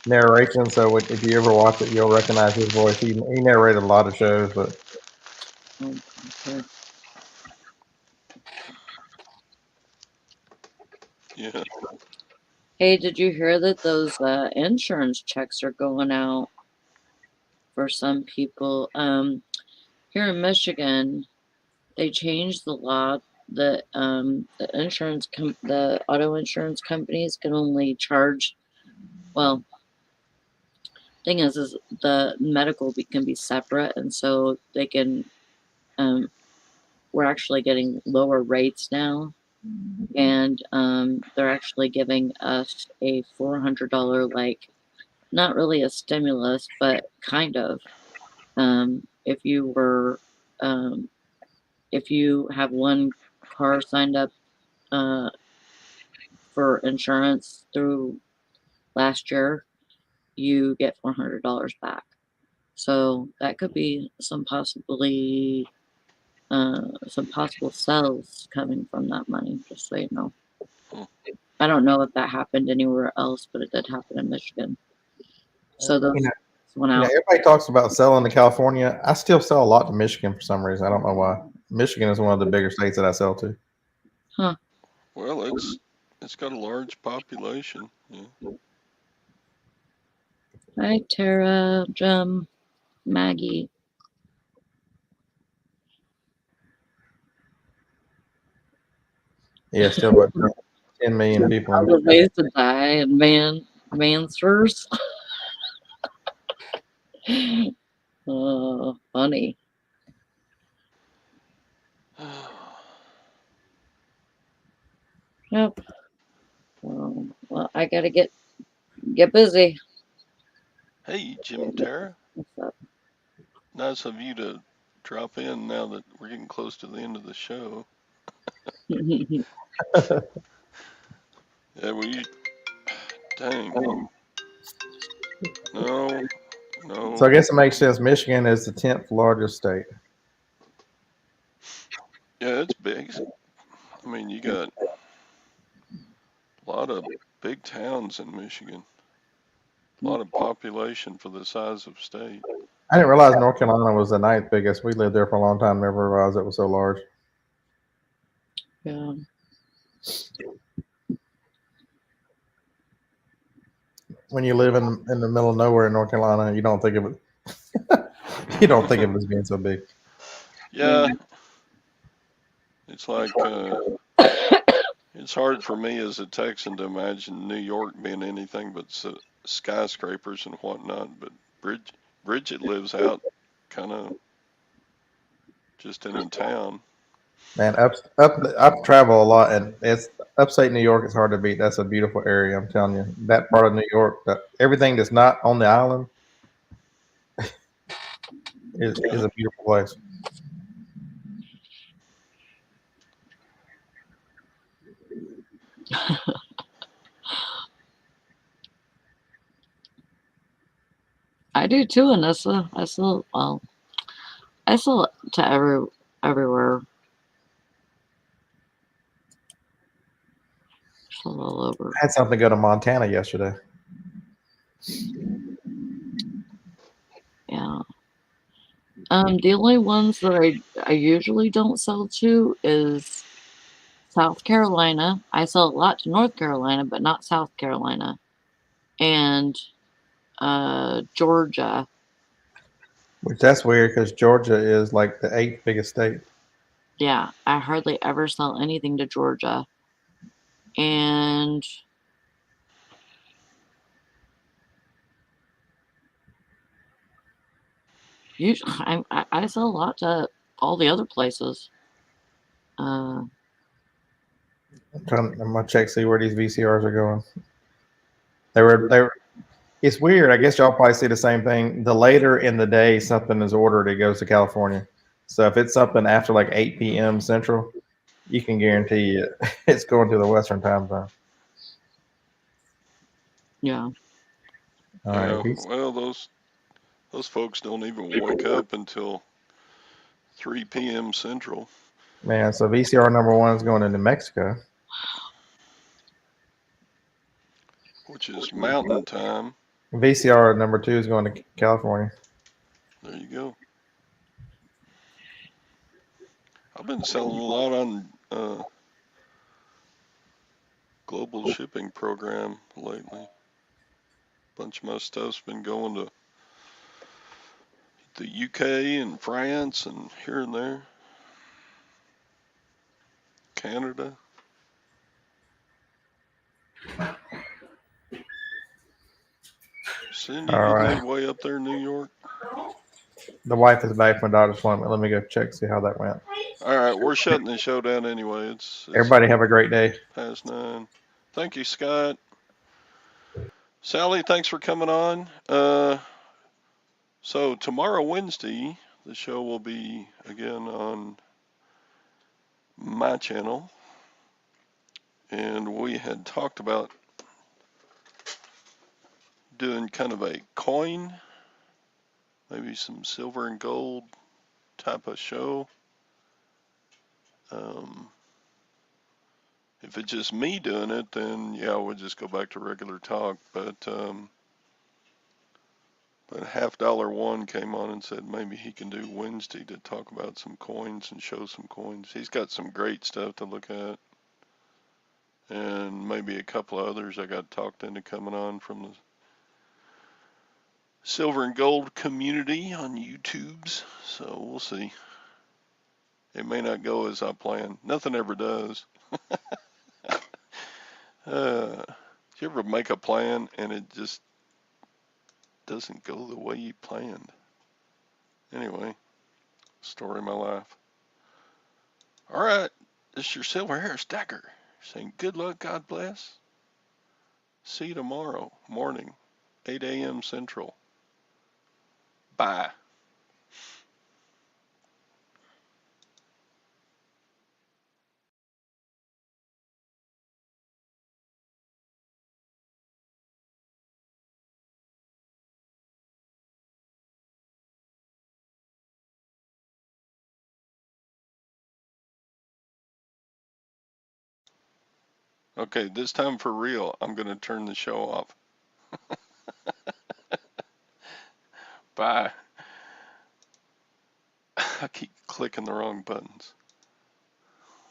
narration, so if you ever watch it, you'll recognize his voice. He narrated a lot of shows, but Okay. Yeah. Hey, did you hear that those insurance checks are going out for some people? Here in Michigan, they changed the law that the auto insurance companies can only charge. Well, thing is the medical can be separate, and so they can we're actually getting lower rates now, and they're actually giving us a $400 like, not really a stimulus, but kind of. If you were if you have one car signed up for insurance through last year, you get $400 back. So that could be some possible sales coming from that money, just so you know. I don't know if that happened anywhere else, but it did happen in Michigan. So those went out. Everybody talks about selling to California. I still sell a lot to Michigan for some reason. I don't know why. Michigan is one of the bigger states that I sell to. Huh. Well, it's got a large population. Yeah. Hi, Tara, Jem, Maggie. Yeah, still about 10 million people. Other ways to die and mansers. Funny. Yep. Well, I gotta get busy. Hey, Jim Tara. What's up? Nice of you to drop in now that we're getting close to the end of the show. Yeah, well, dang. No. So I guess it makes sense. Michigan is the 10th largest state. Yeah, it's big. I mean, you got a lot of big towns in Michigan. A lot of population for the size of state. I didn't realize North Carolina was the 9th biggest. We lived there for a long time. Never realized it was so large. Yeah. When you live in the middle of nowhere in North Carolina, you don't think of it. You don't think of it as being so big. Yeah. It's like it's hard for me as a Texan to imagine New York being anything but skyscrapers and whatnot. But Bridget lives out kind of just in a town. Man, I travel a lot, and it's upstate New York is hard to beat. That's a beautiful area. I'm telling you, that part of New York, everything that's not on the island is a beautiful place. I do too, Anissa. I sell to everywhere. Sell all over. I had something go to Montana yesterday. Yeah. The only ones that I usually don't sell to is South Carolina. I sell a lot to North Carolina, but not South Carolina. And Georgia. Which that's weird because Georgia is like the 8th biggest state. Yeah, I hardly ever sell anything to Georgia. And usually I sell a lot to all the other places. I'm gonna check see where these VCRs are going. They were. It's weird. I guess y'all probably see the same thing. The later in the day something is ordered, it goes to California. So if it's something after like 8 p.m. Central, you can guarantee it's going to the Western time zone. Yeah. All right. Well, those folks don't even wake up until 3 p.m. Central. Man, so VCR number 1 is going into Mexico, which is Mountain Time. VCR number 2 is going to California. There you go. I've been selling a lot on global shipping program lately. A bunch of my stuff's been going to the UK and France and here and there. Canada. Cindy, you live way up there in New York? The wife is back from doctor's appointment. Let me go check, see how that went. All right, we're shutting the show down anyway. It's Everybody have a great day. past 9. Thank you, Scott. Sally, thanks for coming on. So tomorrow, Wednesday, the show will be again on my channel. And we had talked about doing kind of a coin, maybe some silver and gold type of show. If it's just me doing it, then yeah, we'll just go back to regular talk. But Half Dollar One came on and said maybe he can do Wednesday to talk about some coins and show some coins. He's got some great stuff to look at. And maybe a couple of others I got talked into coming on from the silver and gold community on YouTube's. So we'll see. It may not go as I planned. Nothing ever does. Do you ever make a plan and it just doesn't go the way you planned? Anyway, story of my life. All right, this is your Silverhairstacker saying good luck, God bless. See you tomorrow morning, 8 a.m. Central. Bye. Okay, this time for real, I'm going to turn the show off. Bye. I keep clicking the wrong buttons.